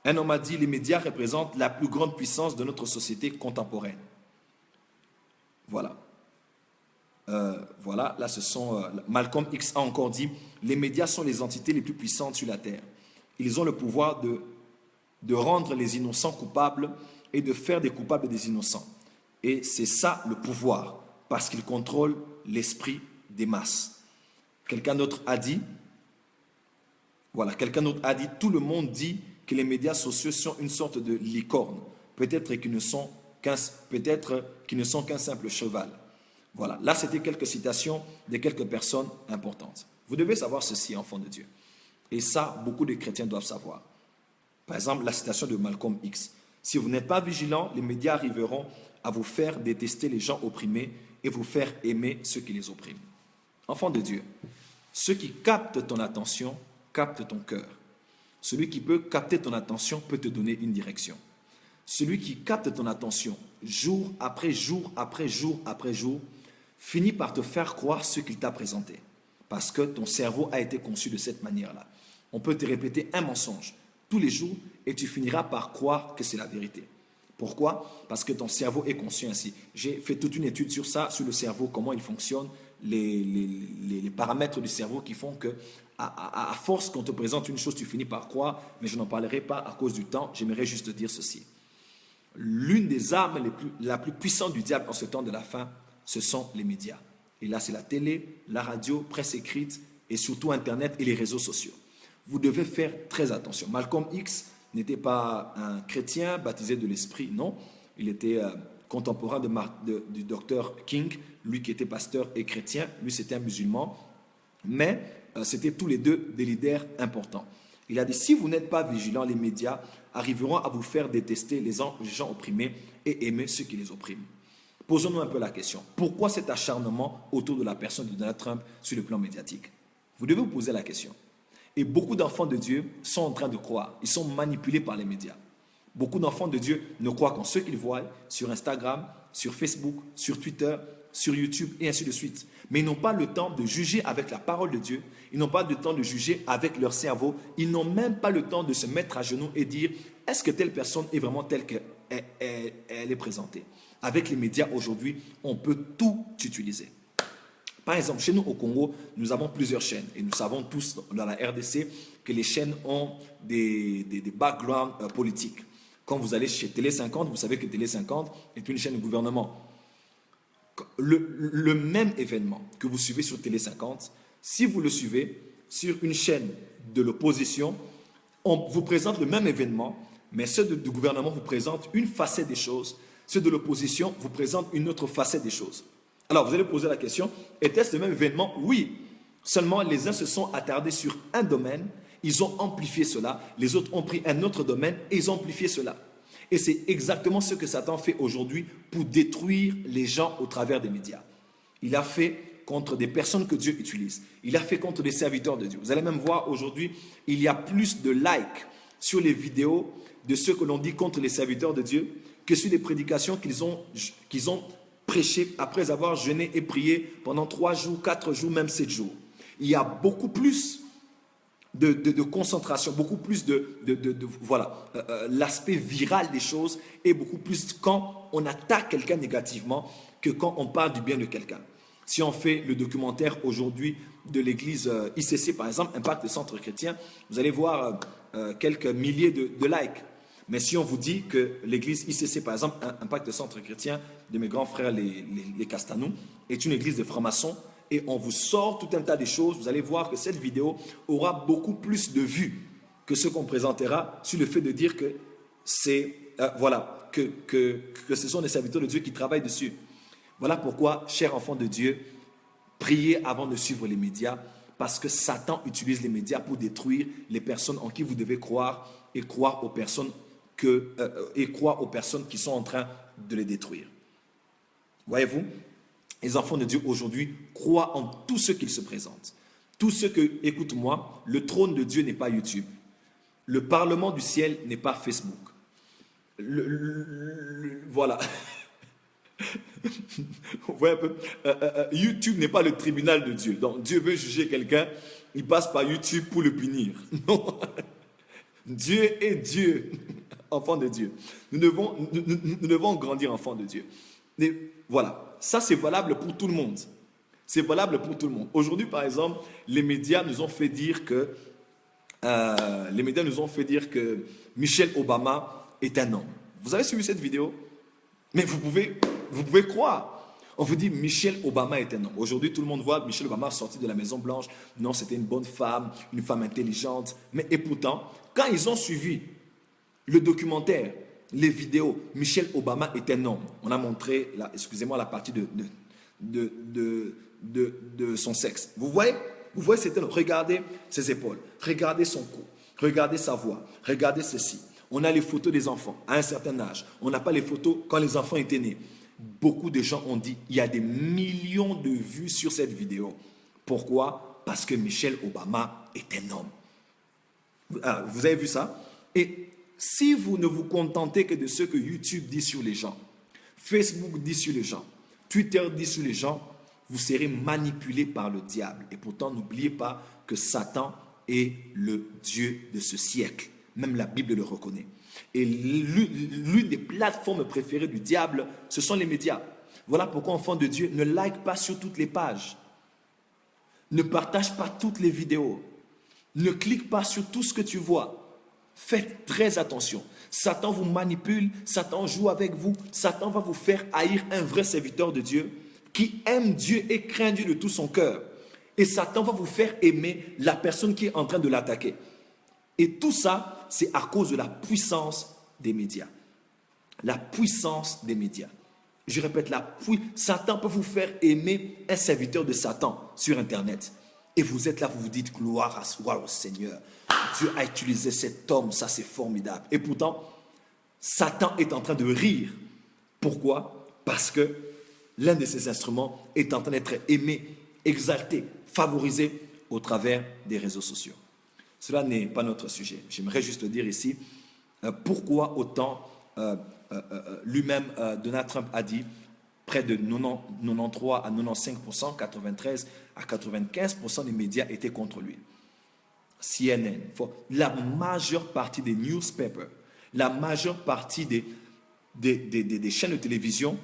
Un homme a dit, les médias représentent la plus grande puissance de notre société contemporaine. Voilà. Voilà, là Malcolm X a encore dit, les médias sont les entités les plus puissantes sur la terre. Ils ont le pouvoir de rendre les innocents coupables et de faire des coupables des innocents. Et c'est ça le pouvoir, parce qu'ils contrôlent l'esprit des masses. Quelqu'un d'autre a dit, tout le monde dit que les médias sociaux sont une sorte de licorne, peut-être qu'ils ne sont qu'un simple cheval. Voilà, là c'était quelques citations de quelques personnes importantes. Vous devez savoir ceci, enfants de Dieu. Et ça, beaucoup de chrétiens doivent savoir. Par exemple, la citation de Malcolm X. Si vous n'êtes pas vigilant, les médias arriveront à vous faire détester les gens opprimés et vous faire aimer ceux qui les oppriment. Enfants de Dieu, ceux qui captent ton attention captent ton cœur. Celui qui peut capter ton attention peut te donner une direction. Celui qui capte ton attention jour après jour après jour après jour finit par te faire croire ce qu'il t'a présenté. Parce que ton cerveau a été conçu de cette manière-là. On peut te répéter un mensonge tous les jours et tu finiras par croire que c'est la vérité. Pourquoi? Parce que ton cerveau est conçu ainsi. J'ai fait toute une étude sur ça, sur le cerveau, comment il fonctionne, les paramètres du cerveau qui font que, à force qu'on te présente une chose, tu finis par croire, mais je n'en parlerai pas à cause du temps, j'aimerais juste dire ceci. L'une des armes la plus puissante du diable en ce temps de la fin, ce sont les médias. Et là, c'est la télé, la radio, presse écrite et surtout Internet et les réseaux sociaux. Vous devez faire très attention. Malcolm X n'était pas un chrétien baptisé de l'esprit, non. Il était contemporain du docteur King, lui qui était pasteur et chrétien. Lui, c'était un musulman. Mais c'était tous les deux des leaders importants. Il a dit, si vous n'êtes pas vigilants, les médias arriveront à vous faire détester les gens opprimés et aimer ceux qui les oppriment. Posons-nous un peu la question. Pourquoi cet acharnement autour de la personne de Donald Trump sur le plan médiatique? Vous devez vous poser la question. Et beaucoup d'enfants de Dieu sont en train de croire. Ils sont manipulés par les médias. Beaucoup d'enfants de Dieu ne croient qu'en ce qu'ils voient sur Instagram, sur Facebook, sur Twitter, sur YouTube et ainsi de suite. Mais ils n'ont pas le temps de juger avec la parole de Dieu. Ils n'ont pas le temps de juger avec leur cerveau. Ils n'ont même pas le temps de se mettre à genoux et dire « Est-ce que telle personne est vraiment telle qu'elle est présentée ?» Avec les médias aujourd'hui, on peut tout utiliser. Par exemple, chez nous au Congo, nous avons plusieurs chaînes. Et nous savons tous dans la RDC que les chaînes ont des backgrounds politiques. Quand vous allez chez Télé 50, vous savez que Télé 50 est une chaîne de gouvernement. Le même événement que vous suivez sur Télé 50, si vous le suivez sur une chaîne de l'opposition, on vous présente le même événement, mais ceux du gouvernement vous présentent une facette des choses, ceux de l'opposition vous présentent une autre facette des choses. Alors vous allez poser la question, était-ce le même événement? Oui, seulement les uns se sont attardés sur un domaine, ils ont amplifié cela, les autres ont pris un autre domaine et ils ont amplifié cela. Et c'est exactement ce que Satan fait aujourd'hui pour détruire les gens au travers des médias. Il a fait contre des personnes que Dieu utilise. Il a fait contre des serviteurs de Dieu. Vous allez même voir aujourd'hui, il y a plus de likes sur les vidéos de ceux que l'on dit contre les serviteurs de Dieu que sur les prédications qu'ils ont prêchées après avoir jeûné et prié pendant 3 jours, 4 jours, même 7 jours. Il y a beaucoup plus de concentration, beaucoup plus l'aspect viral des choses est beaucoup plus quand on attaque quelqu'un négativement que quand on parle du bien de quelqu'un. Si on fait le documentaire aujourd'hui de l'église ICC, par exemple, Impact Centre Chrétien, vous allez voir quelques milliers de likes. Mais si on vous dit que l'église ICC, par exemple, Impact Centre Chrétien de mes grands frères les Castanou, est une église de francs-maçons, et on vous sort tout un tas de choses, vous allez voir que cette vidéo aura beaucoup plus de vues que ce qu'on présentera sur le fait de dire que c'est que ce sont des serviteurs de Dieu qui travaillent dessus. Voilà pourquoi, chers enfants de Dieu, priez avant de suivre les médias, parce que Satan utilise les médias pour détruire les personnes en qui vous devez croire et croire aux personnes qui sont en train de les détruire. Voyez-vous? Les enfants de Dieu aujourd'hui croient en tout ce qu'ils se présentent. Tout ce que, écoute-moi, le trône de Dieu n'est pas YouTube. Le parlement du ciel n'est pas Facebook. Voilà. Vous voyez un peu, YouTube n'est pas le tribunal de Dieu. Donc Dieu veut juger quelqu'un, il passe par YouTube pour le punir. Non. Dieu est Dieu, enfant de Dieu. Nous devons grandir enfants de Dieu. Mais voilà, ça c'est valable pour tout le monde. C'est valable pour tout le monde. Aujourd'hui, par exemple, les médias nous ont fait dire que Michelle Obama est un homme. Vous avez suivi cette vidéo? Mais vous pouvez croire. On vous dit Michelle Obama est un homme. Aujourd'hui, tout le monde voit Michelle Obama sortir de la Maison Blanche. Non, c'était une bonne femme, une femme intelligente. Mais et pourtant, quand ils ont suivi le documentaire, les vidéos, Michelle Obama est un homme. On a montré, la partie de son sexe. Vous voyez, c'est un homme. Regardez ses épaules, regardez son cou, regardez sa voix, regardez ceci. On a les photos des enfants à un certain âge. On n'a pas les photos quand les enfants étaient nés. Beaucoup de gens ont dit, il y a des millions de vues sur cette vidéo. Pourquoi? Parce que Michelle Obama est un homme. Alors, vous avez vu ça? Et si vous ne vous contentez que de ce que YouTube dit sur les gens, Facebook dit sur les gens, Twitter dit sur les gens, vous serez manipulé par le diable. Et pourtant, n'oubliez pas que Satan est le Dieu de ce siècle. Même la Bible le reconnaît. Et l'une des plateformes préférées du diable, ce sont les médias. Voilà pourquoi, enfants de Dieu, ne like pas sur toutes les pages. Ne partage pas toutes les vidéos. Ne clique pas sur tout ce que tu vois. Faites très attention. Satan vous manipule, Satan joue avec vous, Satan va vous faire haïr un vrai serviteur de Dieu qui aime Dieu et craint Dieu de tout son cœur. Et Satan va vous faire aimer la personne qui est en train de l'attaquer. Et tout ça, c'est à cause de la puissance des médias. La puissance des médias. Je répète, Satan peut vous faire aimer un serviteur de Satan sur Internet. Et vous êtes là, vous vous dites, gloire au Seigneur. Dieu a utilisé cet homme, ça c'est formidable. Et pourtant, Satan est en train de rire. Pourquoi? Parce que l'un de ses instruments est en train d'être aimé, exalté, favorisé au travers des réseaux sociaux. Cela n'est pas notre sujet. J'aimerais juste dire ici pourquoi autant lui-même, Donald Trump a dit près de 93 à 95%, 93 à 95% des médias étaient contre lui. CNN, la majeure partie des newspapers, la majeure partie des chaînes de télévision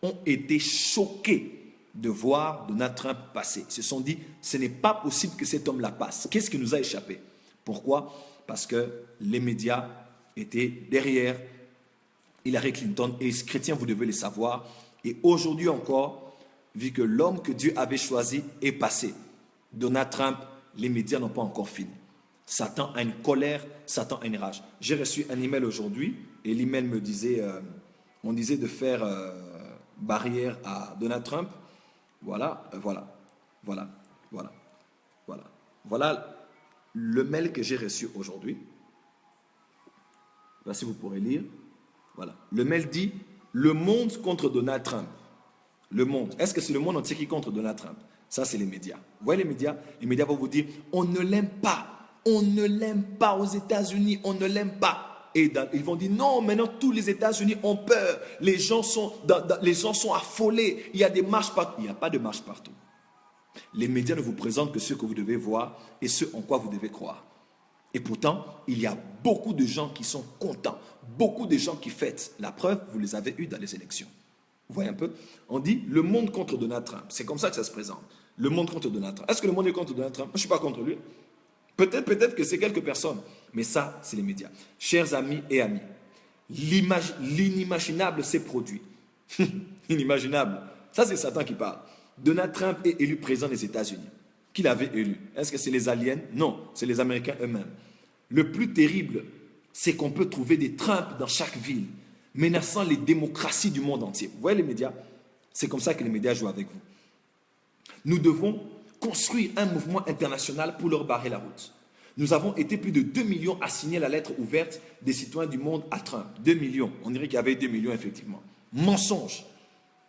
ont été choqués de voir Donald Trump passer. Ils se sont dit, ce n'est pas possible que cet homme-là passe. Qu'est-ce qui nous a échappé? Pourquoi? Parce que les médias étaient derrière Hillary Clinton et les chrétiens, vous devez le savoir. Et aujourd'hui encore, vu que l'homme que Dieu avait choisi est passé, Donald Trump, les médias n'ont pas encore fini. Satan a une colère, Satan a une rage. J'ai reçu un email aujourd'hui et l'email me disait, on disait de faire barrière à Donald Trump. Voilà le mail que j'ai reçu aujourd'hui. Voici, vous pourrez lire. Voilà. Le mail dit le monde contre Donald Trump. Le monde. Est-ce que c'est le monde entier qui est contre Donald Trump? Ça, c'est les médias. Vous voyez les médias? Les médias vont vous dire on ne l'aime pas. On ne l'aime pas aux États-Unis. On ne l'aime pas. Et ils vont dire non, maintenant tous les États-Unis ont peur. Les gens sont affolés. Il y a des marches partout. Il n'y a pas de marche partout. Les médias ne vous présentent que ce que vous devez voir et ce en quoi vous devez croire. Et pourtant, il y a beaucoup de gens qui sont contents, beaucoup de gens qui fêtent. La preuve, vous les avez eus dans les élections. Vous voyez un peu? On dit le monde contre Donald Trump. C'est comme ça que ça se présente. Le monde contre Donald Trump. Est-ce que le monde est contre Donald Trump? Je ne suis pas contre lui. Peut-être que c'est quelques personnes. Mais ça, c'est les médias. Chers amis et amis, l'inimaginable s'est produit. Inimaginable. Ça, c'est Satan qui parle. Donald Trump est élu président des États-Unis. Qui l'avait élu? Est-ce que c'est les aliens? Non, c'est les Américains eux-mêmes. Le plus terrible, c'est qu'on peut trouver des Trump dans chaque ville, menaçant les démocraties du monde entier. Vous voyez les médias? C'est comme ça que les médias jouent avec vous. Nous devons construire un mouvement international pour leur barrer la route. Nous avons été plus de 2 millions à signer la lettre ouverte des citoyens du monde à Trump. 2 millions. On dirait qu'il y avait 2 millions effectivement. Mensonge.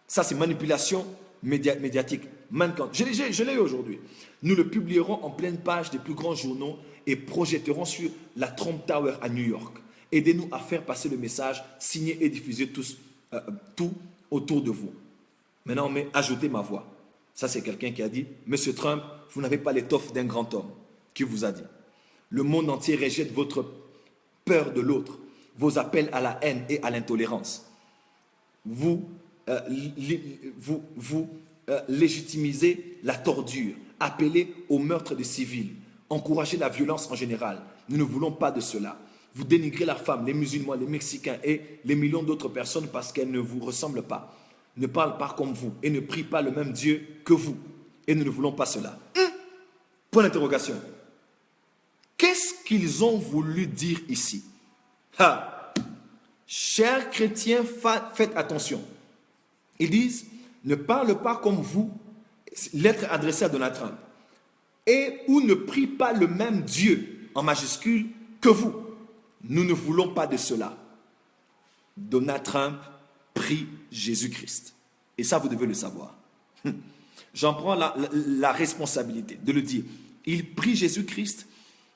Ça, c'est manipulation médiatique. Je l'ai eu aujourd'hui. Nous le publierons en pleine page des plus grands journaux et projetterons sur la Trump Tower à New York. Aidez-nous à faire passer le message, signer et diffuser tout autour de vous. Maintenant, on met ajouter ma voix. Ça, c'est quelqu'un qui a dit, Monsieur Trump, vous n'avez pas l'étoffe d'un grand homme. Qui vous a dit? Le monde entier rejette votre peur de l'autre, vos appels à la haine et à l'intolérance. Vous légitimiser la tordure, appeler au meurtre des civils, encourager la violence en général. Nous ne voulons pas de cela. Vous dénigrez la femme, les musulmans, les Mexicains et les millions d'autres personnes parce qu'elles ne vous ressemblent pas, ne parlent pas comme vous et ne prient pas le même Dieu que vous. Et nous ne voulons pas cela. Point d'interrogation. Qu'est-ce qu'ils ont voulu dire ici? Chers chrétiens, faites attention. Ils disent, ne parle pas comme vous, lettre adressée à Donald Trump, et ou ne prie pas le même Dieu, en majuscule, que vous. Nous ne voulons pas de cela. Donald Trump prie Jésus-Christ. Et ça, vous devez le savoir. J'en prends la responsabilité de le dire. Il prie Jésus-Christ.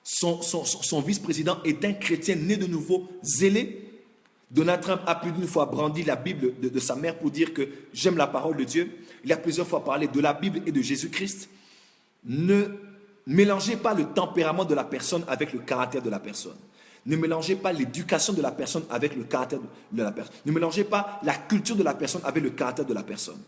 Son vice-président est un chrétien né de nouveau, zélé. Donald Trump a plus d'une fois brandi la Bible de sa mère pour dire que j'aime la parole de Dieu. Il a plusieurs fois parlé de la Bible et de Jésus-Christ. Ne mélangez pas le tempérament de la personne avec le caractère de la personne. Ne mélangez pas l'éducation de la personne avec le caractère de la personne. Ne mélangez pas la culture de la personne avec le caractère de la personne.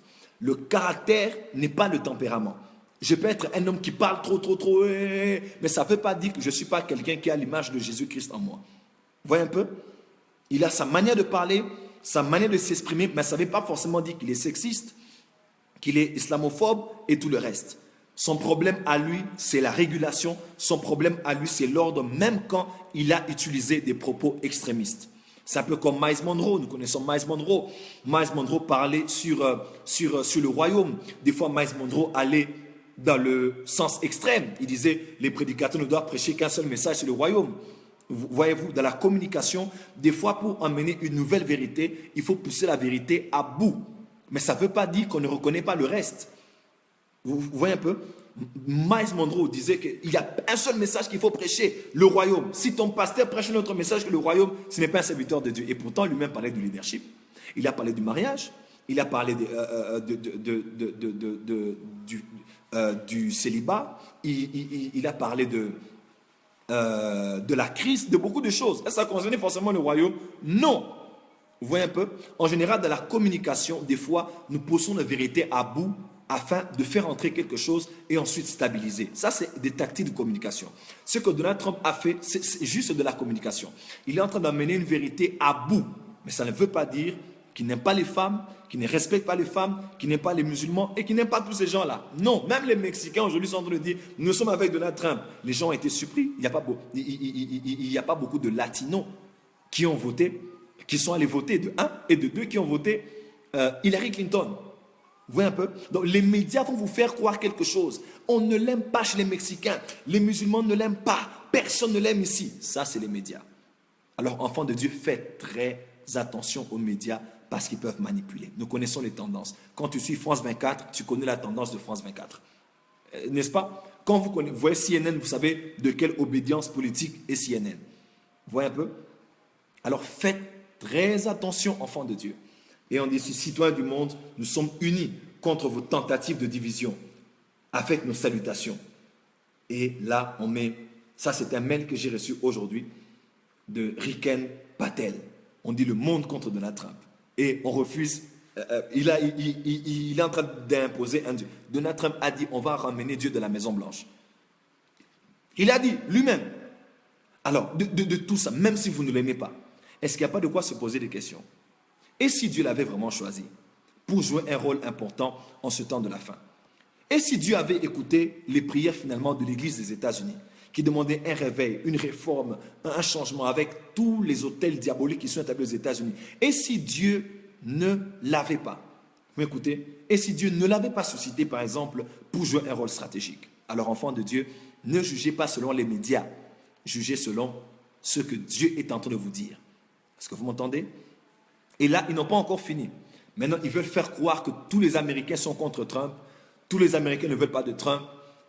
Le caractère n'est pas le tempérament. Je peux être un homme qui parle trop, mais ça ne veut pas dire que je ne suis pas quelqu'un qui a l'image de Jésus-Christ en moi. Vous voyez un peu? Il a sa manière de parler, sa manière de s'exprimer, mais ça ne veut pas forcément dire qu'il est sexiste, qu'il est islamophobe et tout le reste. Son problème à lui, c'est la régulation. Son problème à lui, c'est l'ordre, même quand il a utilisé des propos extrémistes. C'est un peu comme Miles Monroe. Nous connaissons Miles Monroe. Miles Monroe parlait sur le royaume. Des fois, Miles Monroe allait dans le sens extrême. Il disait, les prédicateurs ne doivent prêcher qu'un seul message sur le royaume. Voyez-vous, dans la communication, des fois, pour emmener une nouvelle vérité, il faut pousser la vérité à bout. Mais ça ne veut pas dire qu'on ne reconnaît pas le reste. Vous voyez un peu? Miles Monroe disait qu'il y a un seul message qu'il faut prêcher, le royaume. Si ton pasteur prêche un autre message que le royaume, ce n'est pas un serviteur de Dieu. Et pourtant, lui-même parlait du leadership. Il a parlé du mariage. Il a parlé du célibat. Il a parlé de la crise, de beaucoup de choses. Est-ce que ça concernait forcément le royaume? Non. Vous voyez un peu? En général, dans la communication, des fois, nous poussons la vérité à bout afin de faire entrer quelque chose et ensuite stabiliser. Ça, c'est des tactiques de communication. Ce que Donald Trump a fait, c'est juste de la communication. Il est en train d'amener une vérité à bout. Mais ça ne veut pas dire qu'il n'aime pas les femmes, qu'il ne respecte pas les femmes, qu'il n'aime pas les musulmans et qu'il n'aime pas tous ces gens-là. Non, même les Mexicains aujourd'hui sont en train de dire, nous sommes avec Donald Trump. Les gens ont été surpris. Il n'y a pas beaucoup de latinos qui ont voté, qui sont allés voter de 1 et de 2 qui ont voté Hillary Clinton. Vous voyez un peu? Donc les médias vont vous faire croire quelque chose. On ne l'aime pas chez les Mexicains. Les musulmans ne l'aiment pas. Personne ne l'aime ici. Ça, c'est les médias. Alors, enfants de Dieu, faites très attention aux médias parce qu'ils peuvent manipuler. Nous connaissons les tendances. Quand tu suis France 24, tu connais la tendance de France 24. N'est-ce pas? Quand vous voyez CNN, vous savez de quelle obédience politique est CNN. Vous voyez un peu? Alors, faites très attention, enfants de Dieu. Et on dit, citoyens du monde, nous sommes unis contre vos tentatives de division avec nos salutations. Et là, on met, ça c'est un mail que j'ai reçu aujourd'hui de Riken Patel. On dit le monde contre Donald Trump. Et on refuse, il est en train d'imposer un Dieu. Donald Trump a dit, on va ramener Dieu de la Maison Blanche. Il a dit lui-même. Alors, de tout ça, même si vous ne l'aimez pas, est-ce qu'il n'y a pas de quoi se poser des questions? Et si Dieu l'avait vraiment choisi pour jouer un rôle important en ce temps de la fin? Et si Dieu avait écouté les prières finalement de l'Église des États-Unis, qui demandait un réveil, une réforme, un changement avec tous les hôtels diaboliques qui sont établis aux États-Unis? Et si Dieu ne l'avait pas? Vous m'écoutez? Et si Dieu ne l'avait pas suscité, par exemple, pour jouer un rôle stratégique? Alors, enfants de Dieu, ne jugez pas selon les médias, jugez selon ce que Dieu est en train de vous dire. Est-ce que vous m'entendez? Et là, ils n'ont pas encore fini. Maintenant, ils veulent faire croire que tous les Américains sont contre Trump. Tous les Américains ne veulent pas de Trump.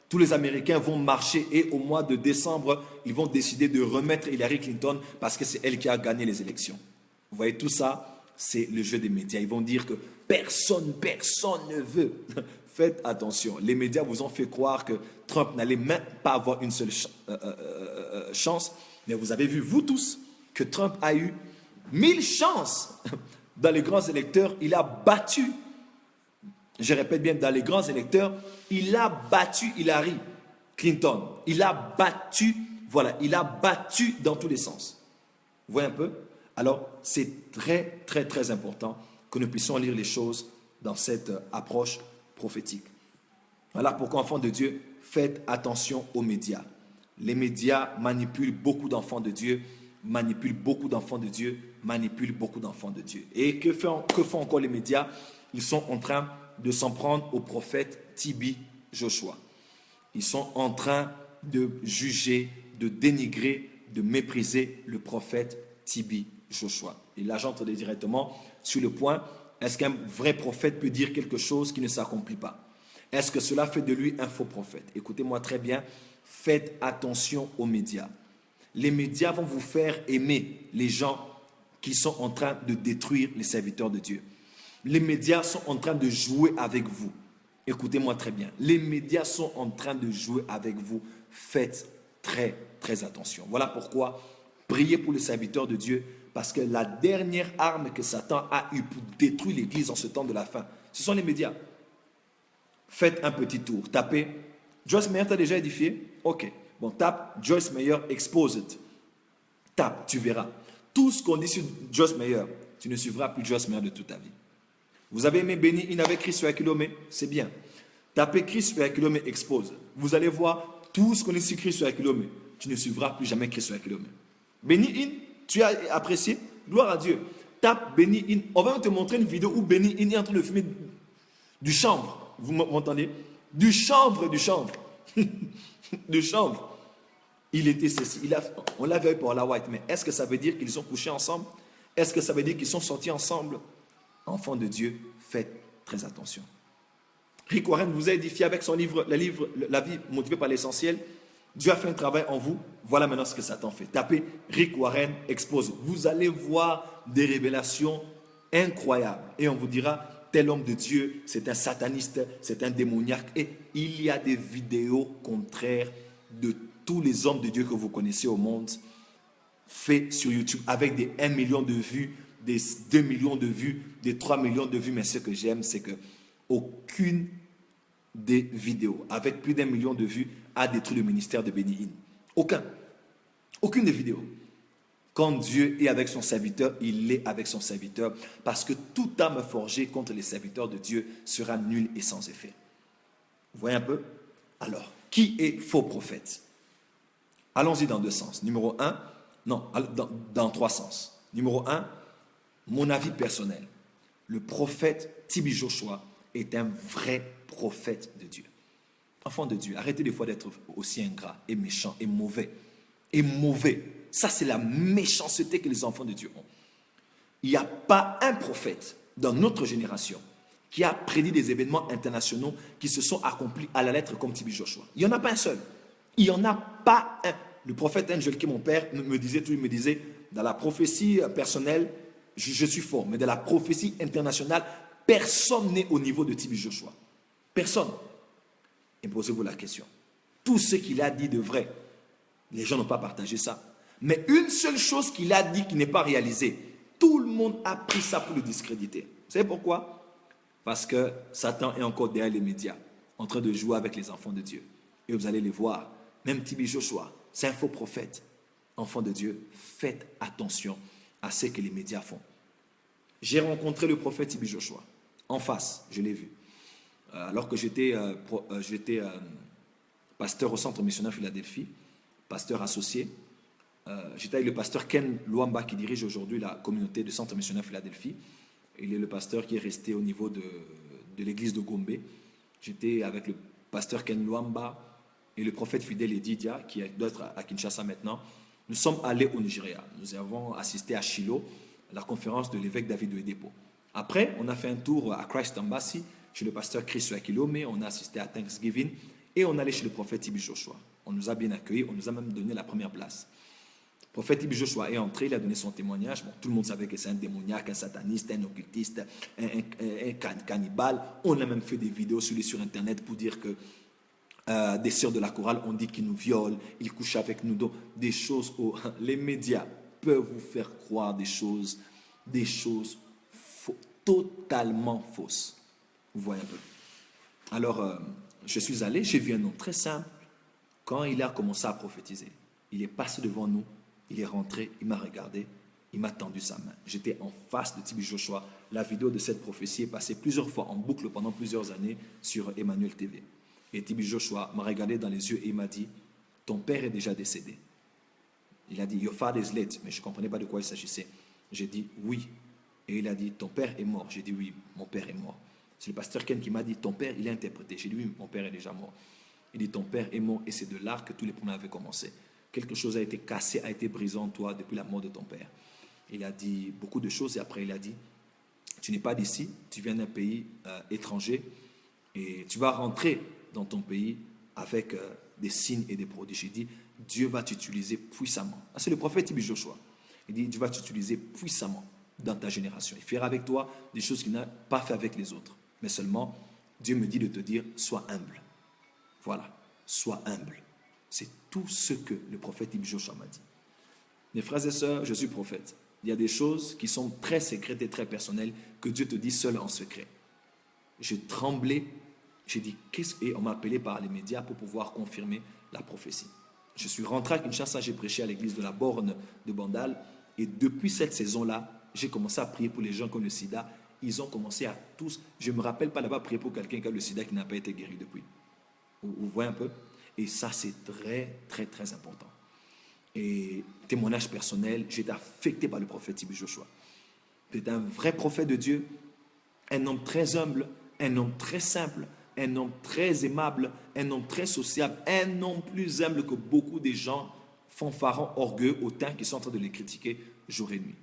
Tous les Américains vont marcher et au mois de décembre, ils vont décider de remettre Hillary Clinton parce que c'est elle qui a gagné les élections. Vous voyez, tout ça, c'est le jeu des médias. Ils vont dire que personne ne veut. Faites attention. Les médias vous ont fait croire que Trump n'allait même pas avoir une seule chance. Mais vous avez vu, vous tous, que Trump a eu 1000 chances dans les grands électeurs. Il a battu je répète bien, dans les grands électeurs, il a battu Hillary Clinton. Il a battu, voilà, il a battu dans tous les sens. Vous voyez un peu? Alors, c'est très, très, très important que nous puissions lire les choses dans cette approche prophétique. Voilà pourquoi, enfants de Dieu, faites attention aux médias. Les médias manipulent beaucoup d'enfants de Dieu, manipulent beaucoup d'enfants de Dieu, manipulent beaucoup d'enfants de Dieu. Et que font encore les médias? Ils sont en train de s'en prendre au prophète TB Joshua. Ils sont en train de juger, de dénigrer, de mépriser le prophète TB Joshua. Et là, j'entre directement sur le point, est-ce qu'un vrai prophète peut dire quelque chose qui ne s'accomplit pas? Est-ce que cela fait de lui un faux prophète? Écoutez-moi très bien, faites attention aux médias. Les médias vont vous faire aimer les gens qui sont en train de détruire les serviteurs de Dieu. Les médias sont en train de jouer avec vous. Écoutez-moi très bien. Les médias sont en train de jouer avec vous. Faites très, très attention. Voilà pourquoi priez pour les serviteurs de Dieu, parce que la dernière arme que Satan a eue pour détruire l'Église en ce temps de la fin, ce sont les médias. Faites un petit tour. Tapez. Joyce Meyer t'a déjà édifié? Ok. Bon, tape Joyce Meyer Exposed. Tape, tu verras. Tout ce qu'on dit sur Joyce Meyer, tu ne suivras plus Joyce Meyer de toute ta vie. Vous avez aimé Benny Hinn avec Chris Oyakhilome? C'est bien. Tapez Chris Oyakhilome Expose. Vous allez voir tout ce qu'on dit sur Chris Oyakhilome. Tu ne suivras plus jamais Chris Oyakhilome. Benny Hinn, tu as apprécié? Gloire à Dieu. Tape Benny Hinn. On va te montrer une vidéo où Benny Hinn est en train de fumer du chanvre. Vous m'entendez? Du chanvre, du chanvre. Du chanvre. Il était ceci. On l'avait pour la White, mais est-ce que ça veut dire qu'ils ont couché ensemble? Est-ce que ça veut dire qu'ils sont sortis ensemble? Enfants de Dieu, faites très attention. Rick Warren vous a édifié avec son livre, La vie motivée par l'essentiel. Dieu a fait un travail en vous. Voilà maintenant ce que Satan fait. Tapez Rick Warren expose. Vous allez voir des révélations incroyables. Et on vous dira, tel homme de Dieu, c'est un sataniste, c'est un démoniaque. Et il y a des vidéos contraires de tous les hommes de Dieu que vous connaissez au monde, faits sur YouTube avec des 1 million de vues, des 2 millions de vues, des 3 millions de vues. Mais ce que j'aime, c'est que aucune des vidéos avec plus d'1 million de vues a détruit le ministère de Benny Hinn. Aucune des vidéos. Quand Dieu est avec son serviteur, il est avec son serviteur, parce que toute âme forgée contre les serviteurs de Dieu sera nulle et sans effet. Vous voyez un peu? Alors, qui est faux prophète? Allons-y dans deux sens. Numéro 1, non, dans trois sens. Numéro 1, mon avis personnel. Le prophète TB Joshua est un vrai prophète de Dieu. Enfant de Dieu, arrêtez des fois d'être aussi ingrat et méchant et mauvais. Et mauvais. Ça, c'est la méchanceté que les enfants de Dieu ont. Il n'y a pas un prophète dans notre génération qui a prédit des événements internationaux qui se sont accomplis à la lettre comme TB Joshua. Il n'y en a pas un seul. Il n'y en a pas un. Le prophète Angel, qui est mon père, me disait, dans la prophétie personnelle, je suis fort, mais dans la prophétie internationale, personne n'est au niveau de TB Joshua. Personne. Et posez-vous la question. Tout ce qu'il a dit de vrai, les gens n'ont pas partagé ça. Mais une seule chose qu'il a dit qui n'est pas réalisée, tout le monde a pris ça pour le discréditer. Vous savez pourquoi? Parce que Satan est encore derrière les médias, en train de jouer avec les enfants de Dieu. Et vous allez les voir. Même TB Joshua, c'est un faux prophète. Enfants de Dieu, faites attention à ce que les médias font. J'ai rencontré le prophète TB Joshua en face, je l'ai vu. Alors que j'étais pasteur au centre missionnaire Philadelphie, pasteur associé. J'étais avec le pasteur Ken Luamba qui dirige aujourd'hui la communauté du centre missionnaire Philadelphie. Il est le pasteur qui est resté au niveau de l'église de Gombe. J'étais avec le pasteur Ken Luamba et le prophète fidèle Edidia qui doit être à Kinshasa maintenant. Nous sommes allés au Nigeria. Nous avons assisté à Shiloh, à la conférence de l'évêque David Oyedepo. Après, on a fait un tour à Christ Embassy chez le pasteur Chris Oyakhilome. On a assisté à Thanksgiving et on allait chez le prophète TB Joshua. On nous a bien accueillis, on nous a même donné la première place. Le prophète TB Joshua est entré, il a donné son témoignage. Bon, tout le monde savait que c'est un démoniaque, un sataniste, un occultiste, un cannibale. On a même fait des vidéos sur Internet pour dire que des sœurs de la chorale ont dit qu'ils nous violent, ils couchent avec nous. Donc, des choses où les médias peuvent vous faire croire des choses totalement fausses. Vous voyez un peu. Alors, je suis allé, j'ai vu un homme très simple. Quand il a commencé à prophétiser, il est passé devant nous, il est rentré, il m'a regardé, il m'a tendu sa main. J'étais en face de Tibi Joshua. La vidéo de cette prophétie est passée plusieurs fois en boucle pendant plusieurs années sur Emmanuel TV. Et Tibi Joshua m'a regardé dans les yeux et il m'a dit, ton père est déjà décédé. Il a dit, your father is late, mais je ne comprenais pas de quoi il s'agissait. J'ai dit, oui. Et il a dit, ton père est mort. J'ai dit, oui, mon père est mort. C'est le pasteur Ken qui m'a dit, ton père, il est interprété. J'ai dit, oui, mon père est déjà mort. Il dit, ton père est mort et c'est de là que tous les problèmes avaient commencé. Quelque chose a été cassé, a été brisé en toi depuis la mort de ton père. Il a dit beaucoup de choses et après il a dit, tu n'es pas d'ici, tu viens d'un pays étranger et tu vas rentrer dans ton pays avec des signes et des prodiges. Il dit, Dieu va t'utiliser puissamment. Ah, c'est le prophète Tibi Joshua. Il dit, Dieu va t'utiliser puissamment dans ta génération. Il fera avec toi des choses qu'il n'a pas fait avec les autres. Mais seulement, Dieu me dit de te dire, sois humble. Voilà, sois humble. C'est tout ce que le prophète Tibi Joshua m'a dit. Mes frères et sœurs, je suis prophète. Il y a des choses qui sont très secrètes et très personnelles que Dieu te dit seul en secret. J'ai tremblé, j'ai dit, et on m'a appelé par les médias pour pouvoir confirmer la prophétie. Je suis rentré à Kinshasa, j'ai prêché à l'église de la Borne de Bandal, et depuis cette saison-là, j'ai commencé à prier pour les gens qui ont le sida. Ils ont commencé à tous, je ne me rappelle pas d'avoir prié pour quelqu'un qui a le sida qui n'a pas été guéri depuis. Vous voyez un peu? Et ça, c'est très, très, très important. Et témoignage personnel, j'ai été affecté par le prophète Tibi Joshua. C'est un vrai prophète de Dieu, un homme très humble, un homme très simple, un homme très aimable, un homme très sociable, un homme plus humble que beaucoup de gens fanfarons, orgueux, hautains qui sont en train de les critiquer jour et nuit.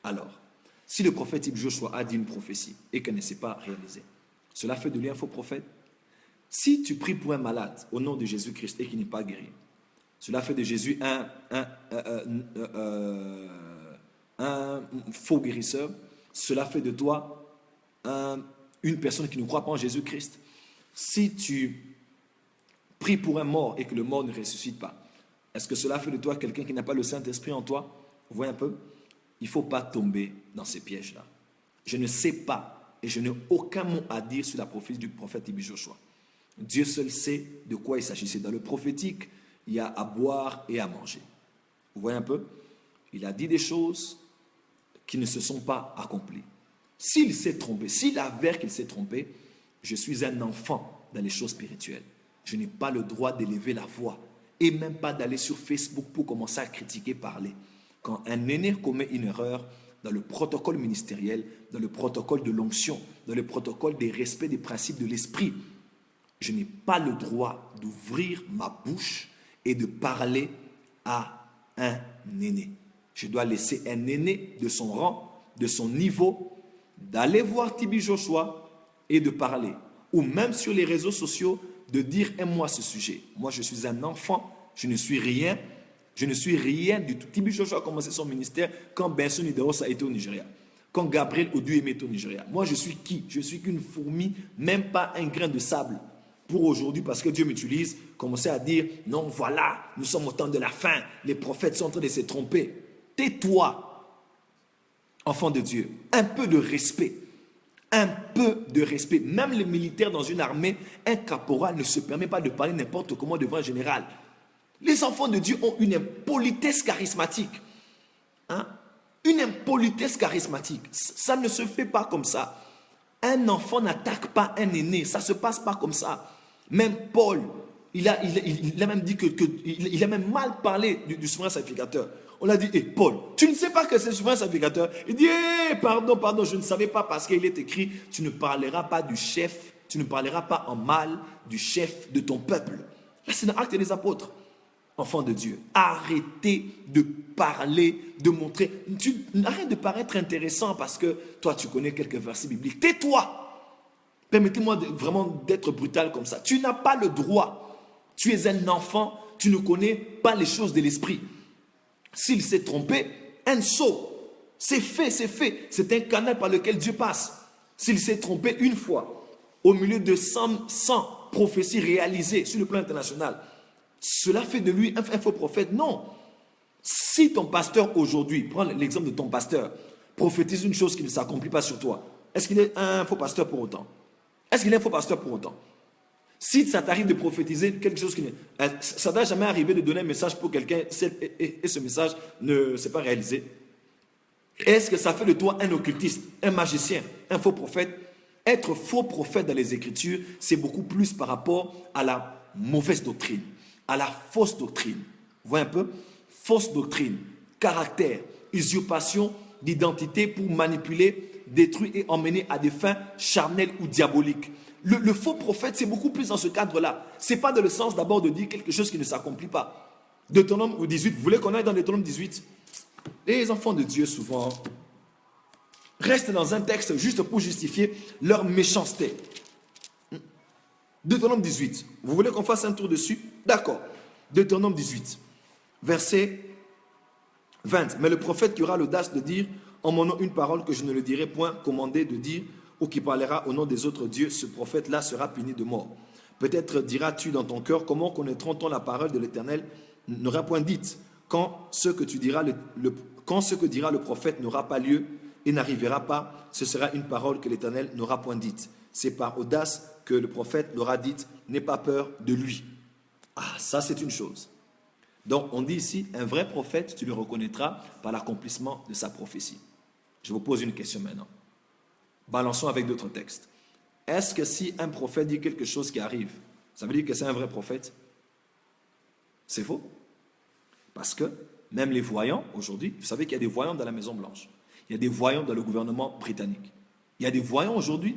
Alors, si le prophète Tibi Joshua a dit une prophétie et qu'elle ne s'est pas réalisée, cela fait de lui un faux prophète. Si tu pries pour un malade au nom de Jésus-Christ et qu'il n'est pas guéri, cela fait de Jésus un faux guérisseur. Cela fait de toi une personne qui ne croit pas en Jésus-Christ. Si tu pries pour un mort et que le mort ne ressuscite pas, est-ce que cela fait de toi quelqu'un qui n'a pas le Saint-Esprit en toi? Vous voyez un peu? Il ne faut pas tomber dans ces pièges-là. Je ne sais pas et je n'ai aucun mot à dire sur la prophétie du prophète Tibi Joshua. Dieu seul sait de quoi il s'agissait. Dans le prophétique, il y a à boire et à manger. Vous voyez un peu? Il a dit des choses qui ne se sont pas accomplies. S'il s'est trompé, s'il avère qu'il s'est trompé, je suis un enfant dans les choses spirituelles. Je n'ai pas le droit d'élever la voix et même pas d'aller sur Facebook pour commencer à critiquer, parler. Quand un aîné commet une erreur, dans le protocole ministériel, dans le protocole de l'onction, dans le protocole des respects des principes de l'esprit, je n'ai pas le droit d'ouvrir ma bouche et de parler à un aîné. Je dois laisser un aîné de son rang, de son niveau, d'aller voir Tibi Joshua et de parler. Ou même sur les réseaux sociaux, de dire aime-moi ce sujet. Moi, je suis un enfant, je ne suis rien. Je ne suis rien du tout. Tibi Joshua a commencé son ministère quand Benson Idahosa a été au Nigeria. Quand Gabriel Odueme est au Nigeria. Moi, je suis qui? Je suis qu'une fourmi, même pas un grain de sable. Pour aujourd'hui, parce que Dieu m'utilise, commencer à dire, non, voilà, nous sommes au temps de la fin, les prophètes sont en train de se tromper. Tais-toi, enfant de Dieu, un peu de respect, un peu de respect. Même les militaires dans une armée, un caporal ne se permet pas de parler n'importe comment devant un général. Les enfants de Dieu ont une impolitesse charismatique. Hein? Une impolitesse charismatique. Ça ne se fait pas comme ça. Un enfant n'attaque pas un aîné. Ça ne se passe pas comme ça. Même Paul, il a même dit il a même mal parlé du souverain sacrificateur. On a dit, Paul, tu ne sais pas que c'est le souverain sacrificateur? Il dit, pardon, je ne savais pas parce qu'il est écrit, tu ne parleras pas du chef, tu ne parleras pas en mal du chef de ton peuple. Là, c'est dans Actes des Apôtres. Enfants de Dieu, arrêtez de parler, de montrer. Arrête de paraître intéressant parce que toi, tu connais quelques versets bibliques. Tais-toi. Permettez-moi vraiment d'être brutal comme ça. Tu n'as pas le droit. Tu es un enfant, tu ne connais pas les choses de l'esprit. S'il s'est trompé, un saut. C'est fait, c'est fait. C'est un canal par lequel Dieu passe. S'il s'est trompé une fois, au milieu de 100 prophéties réalisées sur le plan international, cela fait de lui un faux prophète? Non. Si ton pasteur aujourd'hui, prends l'exemple de ton pasteur, prophétise une chose qui ne s'accomplit pas sur toi, est-ce qu'il est un faux pasteur pour autant? Est-ce qu'il est un faux pasteur pour autant? Si ça t'arrive de prophétiser quelque chose qui ne... Ça ne doit jamais arriver de donner un message pour quelqu'un et ce message ne s'est pas réalisé. Est-ce que ça fait de toi un occultiste, un magicien, un faux prophète? Être faux prophète dans les Écritures, c'est beaucoup plus par rapport à la mauvaise doctrine, à la fausse doctrine. Vous voyez un peu? Fausse doctrine, caractère, usurpation d'identité pour manipuler, détruire et emmener à des fins charnelles ou diaboliques. Le faux prophète, c'est beaucoup plus dans ce cadre-là. Ce n'est pas dans le sens d'abord de dire quelque chose qui ne s'accomplit pas. Deutéronome 18, vous voulez qu'on aille dans Deutéronome 18? Les enfants de Dieu, souvent, restent dans un texte juste pour justifier leur méchanceté. Deutéronome 18, vous voulez qu'on fasse un tour dessus? D'accord. Deutéronome 18, verset 20. Mais le prophète qui aura l'audace de dire en mon nom une parole que je ne le dirai point, commandé de dire, ou qui parlera au nom des autres dieux, ce prophète-là sera puni de mort. Peut-être diras-tu dans ton cœur, comment connaîtront-on la parole de l'Éternel n'aura point dite, quand ce que dira le prophète n'aura pas lieu et n'arrivera pas, ce sera une parole que l'Éternel n'aura point dite. C'est par audace que le prophète l'aura dite, n'aie pas peur de lui. Ah, ça c'est une chose. Donc on dit ici, un vrai prophète, tu le reconnaîtras par l'accomplissement de sa prophétie. Je vous pose une question maintenant. Balançons avec d'autres textes. Est-ce que si un prophète dit quelque chose qui arrive, ça veut dire que c'est un vrai prophète? C'est faux. Parce que même les voyants, aujourd'hui, vous savez qu'il y a des voyants dans la Maison Blanche. Il y a des voyants dans le gouvernement britannique. Il y a des voyants aujourd'hui,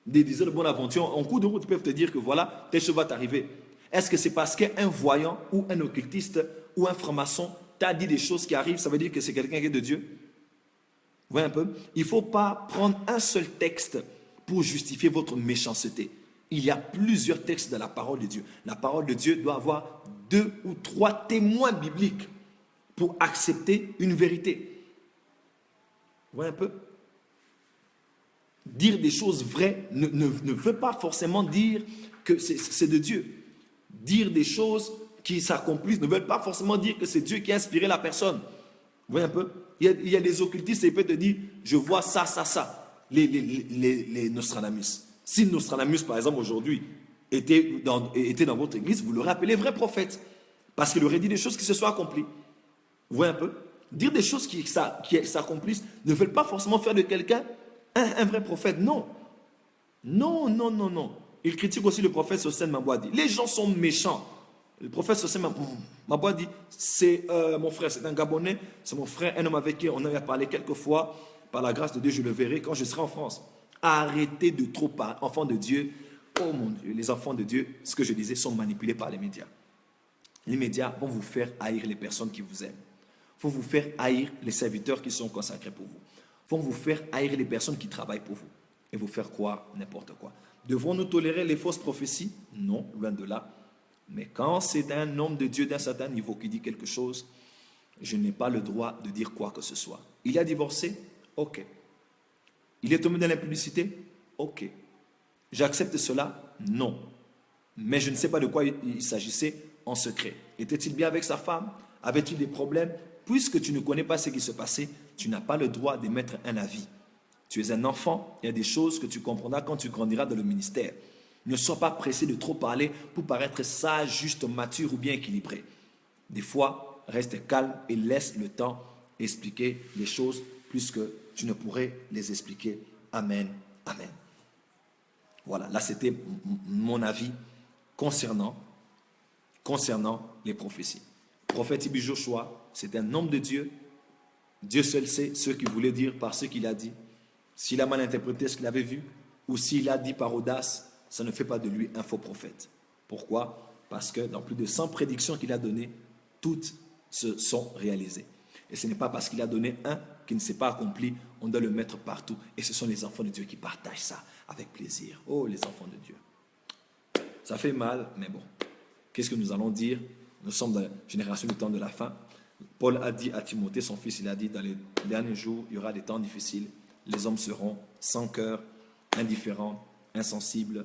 des diseurs de bonne aventure, en cours de route, ils peuvent te dire que voilà, telle chose va t'arriver. Est-ce que c'est parce qu'un voyant ou un occultiste ou un franc-maçon t'a dit des choses qui arrivent, ça veut dire que c'est quelqu'un qui est de Dieu? Vous voyez un peu? Il ne faut pas prendre un seul texte pour justifier votre méchanceté. Il y a plusieurs textes dans la parole de Dieu. La parole de Dieu doit avoir 2 ou 3 témoins bibliques pour accepter une vérité. Vous voyez un peu? Dire des choses vraies ne veut pas forcément dire que c'est de Dieu. Dire des choses qui s'accomplissent ne veut pas forcément dire que c'est Dieu qui a inspiré la personne. Vous voyez un peu? Il y a des occultistes et ils peuvent te dire, je vois ça, ça, ça. Les Nostradamus. Si Nostradamus, par exemple, aujourd'hui, était dans votre église, vous l'aurez appelé vrai prophète. Parce qu'il aurait dit des choses qui se sont accomplies. Vous voyez un peu? Dire des choses qui s'accomplissent ne veulent pas forcément faire de quelqu'un un vrai prophète. Non. Non, non, non, non. Il critique aussi le prophète Sosen Mabouadi. Les gens sont méchants. Le prophète Sosen Mabouadi, c'est mon frère, c'est un Gabonais, c'est mon frère, un homme avec qui on a parlé quelques fois. Par la grâce de Dieu, je le verrai quand je serai en France. Arrêtez de trop parler. Enfants de Dieu, oh mon Dieu, les enfants de Dieu, ce que je disais, sont manipulés par les médias. Les médias vont vous faire haïr les personnes qui vous aiment. Vont vous faire haïr les serviteurs qui sont consacrés pour vous. Vont vous faire haïr les personnes qui travaillent pour vous. Et vous faire croire n'importe quoi. Devons-nous tolérer les fausses prophéties? Non, loin de là. Mais quand c'est un homme de Dieu d'un certain niveau qui dit quelque chose, je n'ai pas le droit de dire quoi que ce soit. Il a divorcé? Ok. Il est tombé dans l'impudicité? Ok. J'accepte cela? Non. Mais je ne sais pas de quoi il s'agissait en secret. Était-il bien avec sa femme? Avait-il des problèmes? Puisque tu ne connais pas ce qui se passait, tu n'as pas le droit d'émettre un avis. Tu es un enfant, il y a des choses que tu comprendras quand tu grandiras dans le ministère. Ne sois pas pressé de trop parler pour paraître sage, juste, mature ou bien équilibré. Des fois, reste calme et laisse le temps expliquer les choses puisque tu ne pourrais les expliquer. Amen. Amen. Voilà, là c'était mon avis concernant les prophéties. Le prophète Ibi Joshua, c'est un homme de Dieu. Dieu seul sait ce qu'il voulait dire par ce qu'il a dit. S'il a mal interprété ce qu'il avait vu, ou s'il a dit par audace, ça ne fait pas de lui un faux prophète. Pourquoi? Parce que dans plus de 100 prédictions qu'il a données, toutes se sont réalisées. Et ce n'est pas parce qu'il a donné un qui ne s'est pas accompli, on doit le mettre partout. Et ce sont les enfants de Dieu qui partagent ça avec plaisir. Oh, les enfants de Dieu. Ça fait mal, mais bon. Qu'est-ce que nous allons dire? Nous sommes dans la génération du temps de la fin. Paul a dit à Timothée, son fils, il a dit, dans les derniers jours, il y aura des temps difficiles. Les hommes seront sans cœur, indifférents, insensibles,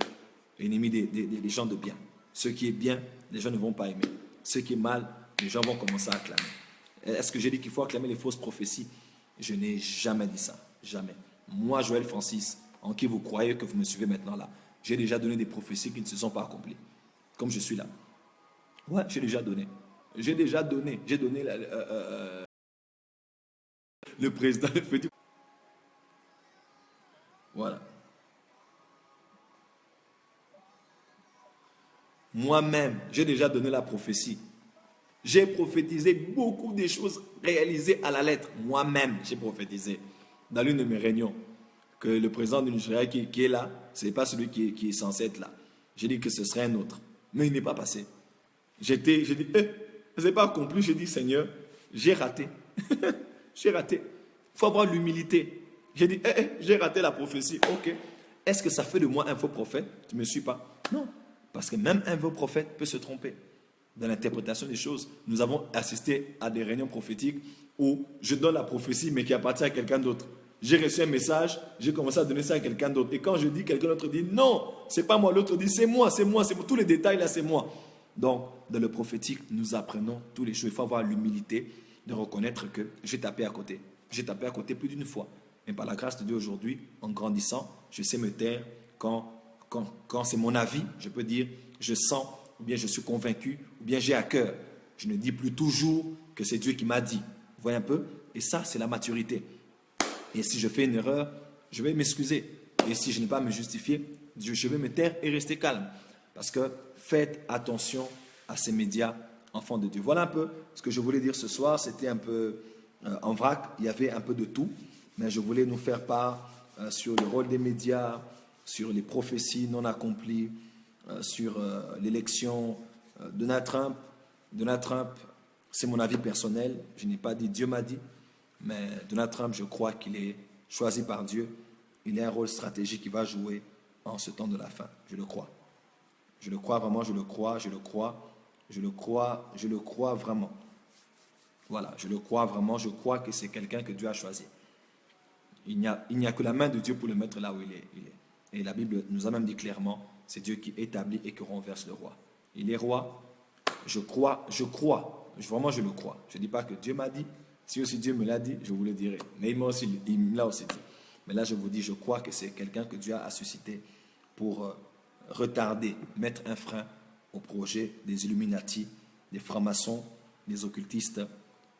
ennemis des gens de bien. Ce qui est bien, les gens ne vont pas aimer. Ce qui est mal, les gens vont commencer à acclamer. Est-ce que j'ai dit qu'il faut acclamer les fausses prophéties? Je n'ai jamais dit ça. Jamais. Moi, Joël Francis, en qui vous croyez que vous me suivez maintenant là. J'ai déjà donné des prophéties qui ne se sont pas accomplies. Comme je suis là. Ouais, j'ai déjà donné. J'ai déjà donné. J'ai donné le président, le petit. Voilà. Moi-même, j'ai déjà donné la prophétie. J'ai prophétisé beaucoup de choses réalisées à la lettre. Moi-même, j'ai prophétisé dans l'une de mes réunions que le président du Nigeria qui est là, ce n'est pas celui qui est censé être là. J'ai dit que ce serait un autre. Mais il n'est pas passé. J'ai dit, je n'ai pas accompli. J'ai dit, Seigneur, j'ai raté. J'ai raté. Il faut avoir l'humilité. J'ai dit, j'ai raté la prophétie. Ok. Est-ce que ça fait de moi un faux prophète? Tu ne me suis pas? Non. Parce que même un faux prophète peut se tromper dans l'interprétation des choses. Nous avons assisté à des réunions prophétiques où je donne la prophétie, mais qui appartient à quelqu'un d'autre. J'ai reçu un message, j'ai commencé à donner ça à quelqu'un d'autre. Et quand je dis, quelqu'un d'autre dit non, c'est pas moi. L'autre dit c'est moi, c'est moi, c'est moi. Tous les détails là, c'est moi. Donc, dans le prophétique, nous apprenons tous les choses. Il faut avoir l'humilité de reconnaître que j'ai tapé à côté. J'ai tapé à côté plus d'une fois. Mais par la grâce de Dieu aujourd'hui, en grandissant, je sais me taire quand c'est mon avis. Je peux dire, je sens, ou bien je suis convaincu, ou bien j'ai à cœur. Je ne dis plus toujours que c'est Dieu qui m'a dit. Vous voyez un peu? Et ça, c'est la maturité. Et si je fais une erreur, je vais m'excuser. Et si je n'ai pas à me justifier, je vais me taire et rester calme. Parce que faites attention à ces médias, enfants de Dieu. Voilà un peu ce que je voulais dire ce soir. C'était un peu en vrac. Il y avait un peu de tout. Mais je voulais nous faire part sur le rôle des médias, sur les prophéties non accomplies, sur l'élection Donald Trump. Donald Trump, c'est mon avis personnel. Je n'ai pas dit Dieu m'a dit. Mais Donald Trump, je crois qu'il est choisi par Dieu. Il a un rôle stratégique qu'il va jouer en ce temps de la fin. Je le crois. Je le crois vraiment, je le crois vraiment. Voilà, je le crois vraiment, je crois que c'est quelqu'un que Dieu a choisi. Il n'y a que la main de Dieu pour le mettre là où il est. Et la Bible nous a même dit clairement, c'est Dieu qui établit et qui renverse le roi. Il est roi, je crois, vraiment je le crois. Je ne dis pas que Dieu m'a dit, si aussi Dieu me l'a dit, je vous le dirai. Mais il me l'a aussi dit. Mais là je vous dis, je crois que c'est quelqu'un que Dieu a suscité pour retarder, mettre un frein au projet des Illuminati, des francs-maçons, des occultistes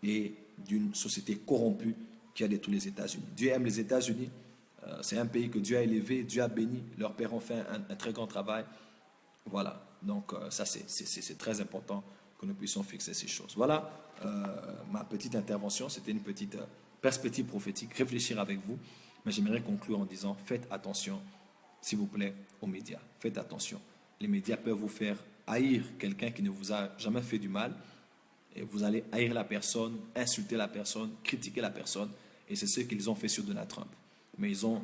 et d'une société corrompue qui a de tous les États-Unis. Dieu aime les États-Unis. C'est un pays que Dieu a élevé, Dieu a béni. Leurs pères ont fait un très grand travail. Voilà. Donc ça, c'est très important que nous puissions fixer ces choses. Voilà ma petite intervention. C'était une petite perspective prophétique. Réfléchir avec vous. Mais j'aimerais conclure en disant, faites attention, s'il vous plaît, aux médias. Faites attention. Les médias peuvent vous faire haïr quelqu'un qui ne vous a jamais fait du mal. Et vous allez haïr la personne, insulter la personne, critiquer la personne. Et c'est ce qu'ils ont fait sur Donald Trump. Mais ils ont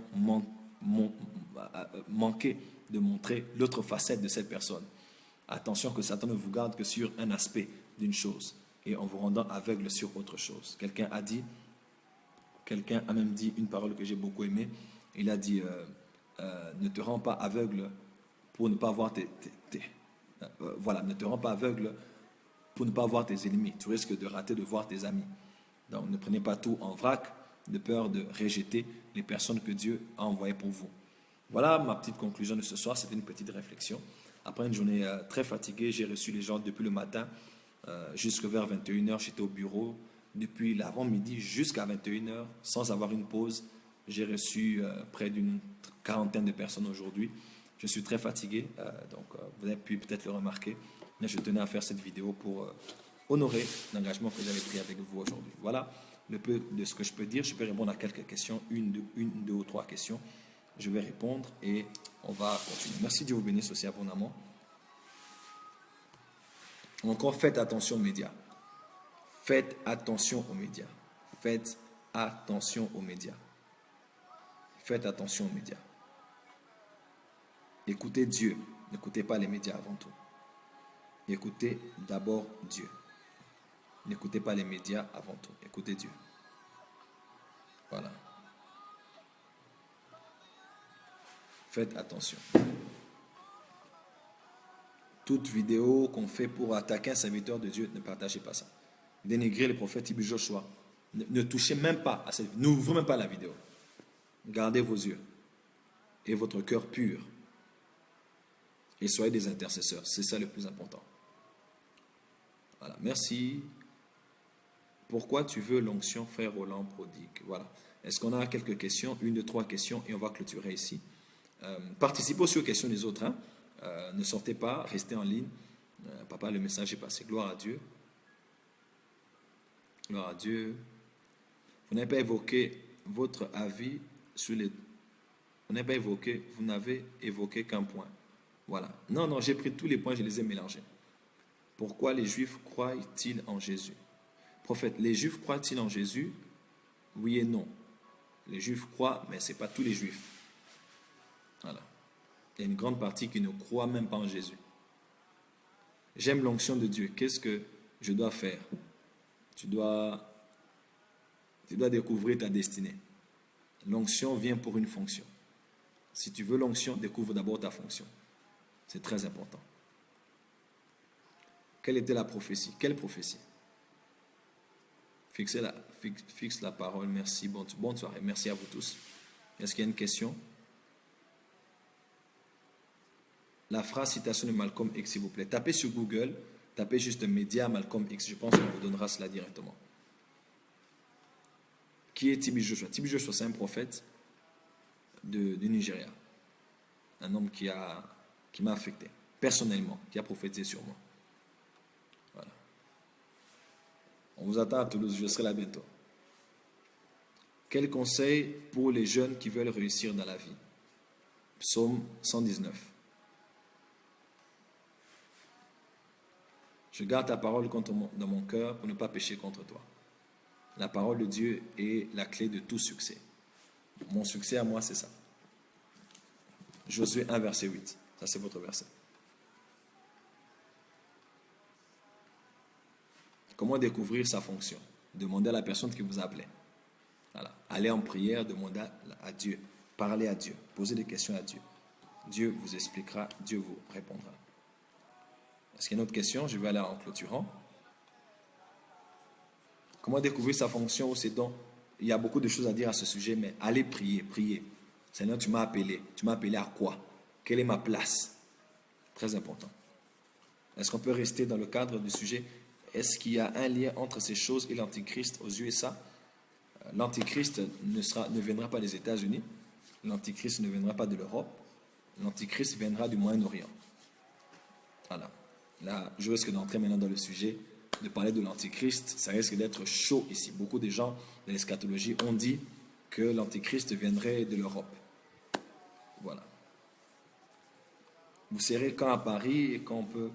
manqué de montrer l'autre facette de cette personne. Attention que Satan ne vous garde que sur un aspect d'une chose et en vous rendant aveugle sur autre chose. Quelqu'un a même dit une parole que j'ai beaucoup aimée. Il a dit, ne te rends pas aveugle pour ne pas voir ne te rends pas aveugle pour ne pas voir tes ennemis. Tu risques de rater de voir tes amis. Donc ne prenez pas tout en vrac, de peur de rejeter les personnes que Dieu a envoyées pour vous. Voilà ma petite conclusion de ce soir. C'était une petite réflexion. Après une journée très fatiguée, j'ai reçu les gens depuis le matin jusqu'à vers 21h. J'étais au bureau depuis l'avant-midi jusqu'à 21h sans avoir une pause. J'ai reçu près d'une quarantaine de personnes aujourd'hui. Je suis très fatigué, donc vous avez pu peut-être le remarquer. Mais je tenais à faire cette vidéo pour honorer l'engagement que j'avais pris avec vous aujourd'hui. Voilà le peu de ce que je peux dire. Je peux répondre à quelques questions, une, deux ou trois questions. Je vais répondre et on va continuer. Merci, Dieu vous bénisse aussi abondamment. Encore, faites attention aux médias. Faites attention aux médias. Faites attention aux médias. Faites attention aux médias. Écoutez Dieu. N'écoutez pas les médias avant tout. Écoutez d'abord Dieu. N'écoutez pas les médias avant tout. Écoutez Dieu. Voilà. Faites attention. Toute vidéo qu'on fait pour attaquer un serviteur de Dieu, ne partagez pas ça. Dénigrer le prophète Ibi Joshua. Ne touchez même pas à cette vidéo. N'ouvrez même pas la vidéo. Gardez vos yeux. et votre cœur pur. Et soyez des intercesseurs. C'est ça le plus important. Voilà, merci. Pourquoi tu veux l'onction, frère Roland Prodigue? Voilà. Est-ce qu'on a quelques questions? Une, deux, trois questions et on va clôturer ici. Participez aussi aux questions des autres. Hein. Ne sortez pas, restez en ligne. Papa, le message est passé. Gloire à Dieu. Gloire à Dieu. Vous n'avez pas évoqué votre avis sur les... Vous n'avez pas évoqué, vous n'avez évoqué qu'un point. Voilà. Non, non, j'ai pris tous les points, je les ai mélangés. Pourquoi les Juifs croient-ils en Jésus? Prophète, les Juifs croient-ils en Jésus? Oui et non. Les Juifs croient, mais ce n'est pas tous les Juifs. Voilà. Il y a une grande partie qui ne croit même pas en Jésus. J'aime l'onction de Dieu. Qu'est-ce que je dois faire? Tu dois découvrir ta destinée. L'onction vient pour une fonction. Si tu veux l'onction, découvre d'abord ta fonction. C'est très important. Quelle était la prophétie? Quelle prophétie? Fixe la parole. Merci. Bonne soirée. Merci à vous tous. Est-ce qu'il y a une question? La phrase citation de Malcolm X, s'il vous plaît. Tapez sur Google, tapez juste média Malcolm X. Je pense qu'on vous donnera cela directement. Qui est Tibi Joshua? Tibi Joshua, c'est un prophète du Nigeria. Un homme qui m'a affecté, personnellement, qui a prophétisé sur moi. Voilà. On vous attend à Toulouse, je serai là bientôt. Quel conseil pour les jeunes qui veulent réussir dans la vie? Psaume 119. Je garde ta parole dans mon cœur pour ne pas pécher contre toi. La parole de Dieu est la clé de tout succès. Mon succès à moi, c'est ça. Josué 1, verset 8. Ça, c'est votre verset. Comment découvrir sa fonction? Demandez à la personne qui vous a appelé. Voilà. Allez en prière, demandez à Dieu. Parlez à Dieu. Posez des questions à Dieu. Dieu vous expliquera, Dieu vous répondra. Est-ce qu'il y a une autre question? Je vais aller en clôturant. Comment découvrir sa fonction ou ses dons? Il y a beaucoup de choses à dire à ce sujet, mais allez prier, prier. Seigneur, tu m'as appelé. Tu m'as appelé à quoi? Quelle est ma place? Très important. Est-ce qu'on peut rester dans le cadre du sujet? Est-ce qu'il y a un lien entre ces choses et l'Antichrist aux USA? L'Antichrist ne viendra pas des États-Unis. L'Antichrist ne viendra pas de l'Europe. L'Antichrist viendra du Moyen-Orient. Voilà. Là, je risque d'entrer maintenant dans le sujet, de parler de l'Antichrist. Ça risque d'être chaud ici. Beaucoup de gens de l'eschatologie ont dit que l'Antichrist viendrait de l'Europe. Voilà. Vous serez quand à Paris et quand on peut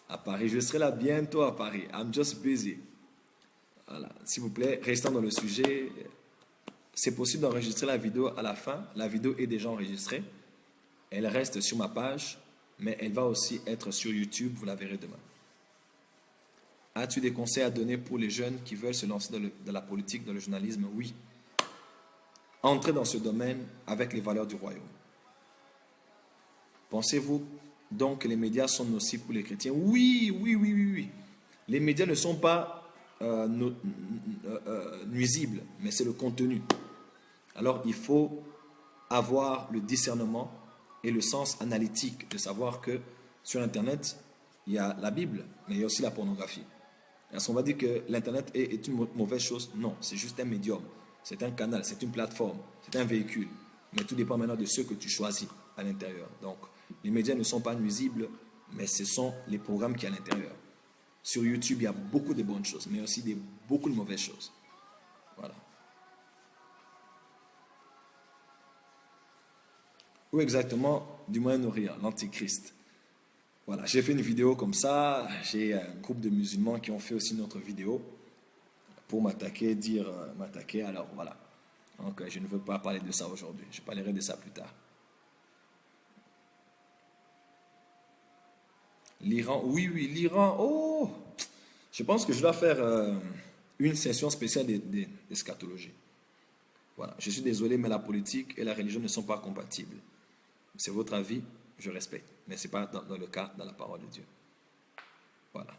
à Paris. Je serai là bientôt à Paris. I'm just busy. Voilà. S'il vous plaît, restant dans le sujet, c'est possible d'enregistrer la vidéo à la fin. La vidéo est déjà enregistrée. Elle reste sur ma page, mais elle va aussi être sur YouTube. Vous la verrez demain. As-tu des conseils à donner pour les jeunes qui veulent se lancer dans la politique, dans le journalisme? Oui. Entrez dans ce domaine avec les valeurs du royaume. Pensez-vous donc que les médias sont nocifs pour les chrétiens? Oui, oui, oui, oui, oui. Les médias ne sont pas nuisibles, mais c'est le contenu. Alors, il faut avoir le discernement et le sens analytique de savoir que sur Internet, il y a la Bible, mais il y a aussi la pornographie. Est-ce qu'on va dire que l'Internet est une mauvaise chose? Non, c'est juste un médium, c'est un canal, c'est une plateforme, c'est un véhicule. Mais tout dépend maintenant de ce que tu choisis à l'intérieur. Donc, les médias ne sont pas nuisibles, mais ce sont les programmes qui sont à l'intérieur. Sur YouTube, il y a beaucoup de bonnes choses, mais aussi beaucoup de mauvaises choses. Voilà. Où exactement? Du Moyen-Orient, l'Antichrist. Voilà, j'ai fait une vidéo comme ça. J'ai un groupe de musulmans qui ont fait aussi une autre vidéo pour m'attaquer, m'attaquer. Alors voilà. Donc je ne veux pas parler de ça aujourd'hui. Je parlerai de ça plus tard. L'Iran, oui, oui, l'Iran. Oh, je pense que je dois faire une session spéciale d'eschatologie. Voilà, je suis désolé, mais la politique et la religion ne sont pas compatibles. C'est votre avis, je respecte. Mais ce n'est pas dans le cas, dans la parole de Dieu. Voilà.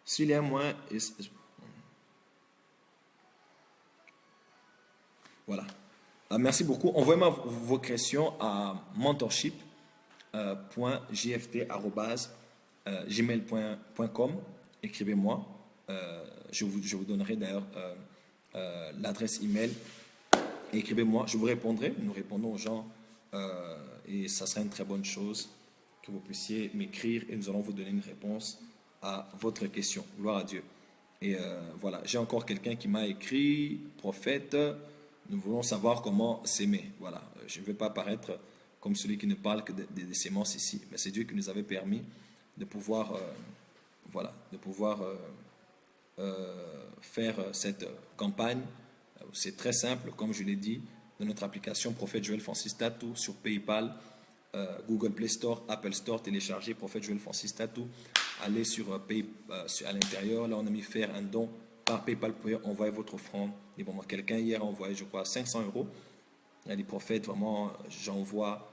S'il y a un moins, voilà. Merci beaucoup. Envoyez-moi vos questions à mentorship.jft@gmail.com. Écrivez-moi. Je vous donnerai d'ailleurs l'adresse email. Écrivez-moi, je vous répondrai. Nous répondons aux gens et ça sera une très bonne chose que vous puissiez m'écrire et nous allons vous donner une réponse à votre question. Gloire à Dieu. Et voilà, j'ai encore quelqu'un qui m'a écrit, prophète, nous voulons savoir comment s'aimer. Voilà, je ne vais pas paraître comme celui qui ne parle que des sémences ici, mais c'est Dieu qui nous avait permis de pouvoir, voilà, de pouvoir faire cette campagne. C'est très simple, comme je l'ai dit, de notre application Prophète Joël Francis Tatou sur PayPal, Google Play Store, Apple Store, télécharger Prophète Joël Francis Tatou, allez sur à l'intérieur, là on a mis faire un don par PayPal, vous pouvez envoyer votre offrande. Et bon, quelqu'un hier a envoyé, je crois, 500 euros. Il y a des prophètes, vraiment, j'envoie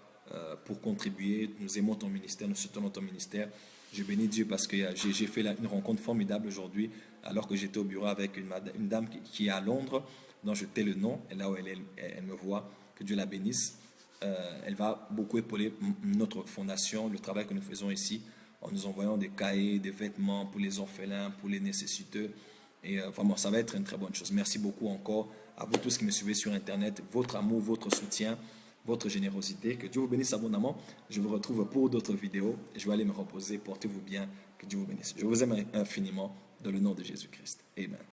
pour contribuer. Nous aimons ton ministère, nous soutenons ton ministère. Je bénis Dieu parce que j'ai fait une rencontre formidable aujourd'hui, alors que j'étais au bureau avec une dame qui est à Londres, dont je tais le nom, et là où elle me voit, que Dieu la bénisse. Elle va beaucoup épauler notre fondation, le travail que nous faisons ici, en nous envoyant des cahiers, des vêtements pour les orphelins, pour les nécessiteux. Et vraiment, ça va être une très bonne chose. Merci beaucoup encore à vous tous qui me suivez sur Internet, votre amour, votre soutien, votre générosité. Que Dieu vous bénisse abondamment. Je vous retrouve pour d'autres vidéos. Je vais aller me reposer. Portez-vous bien. Que Dieu vous bénisse. Je vous aime infiniment dans le nom de Jésus-Christ. Amen.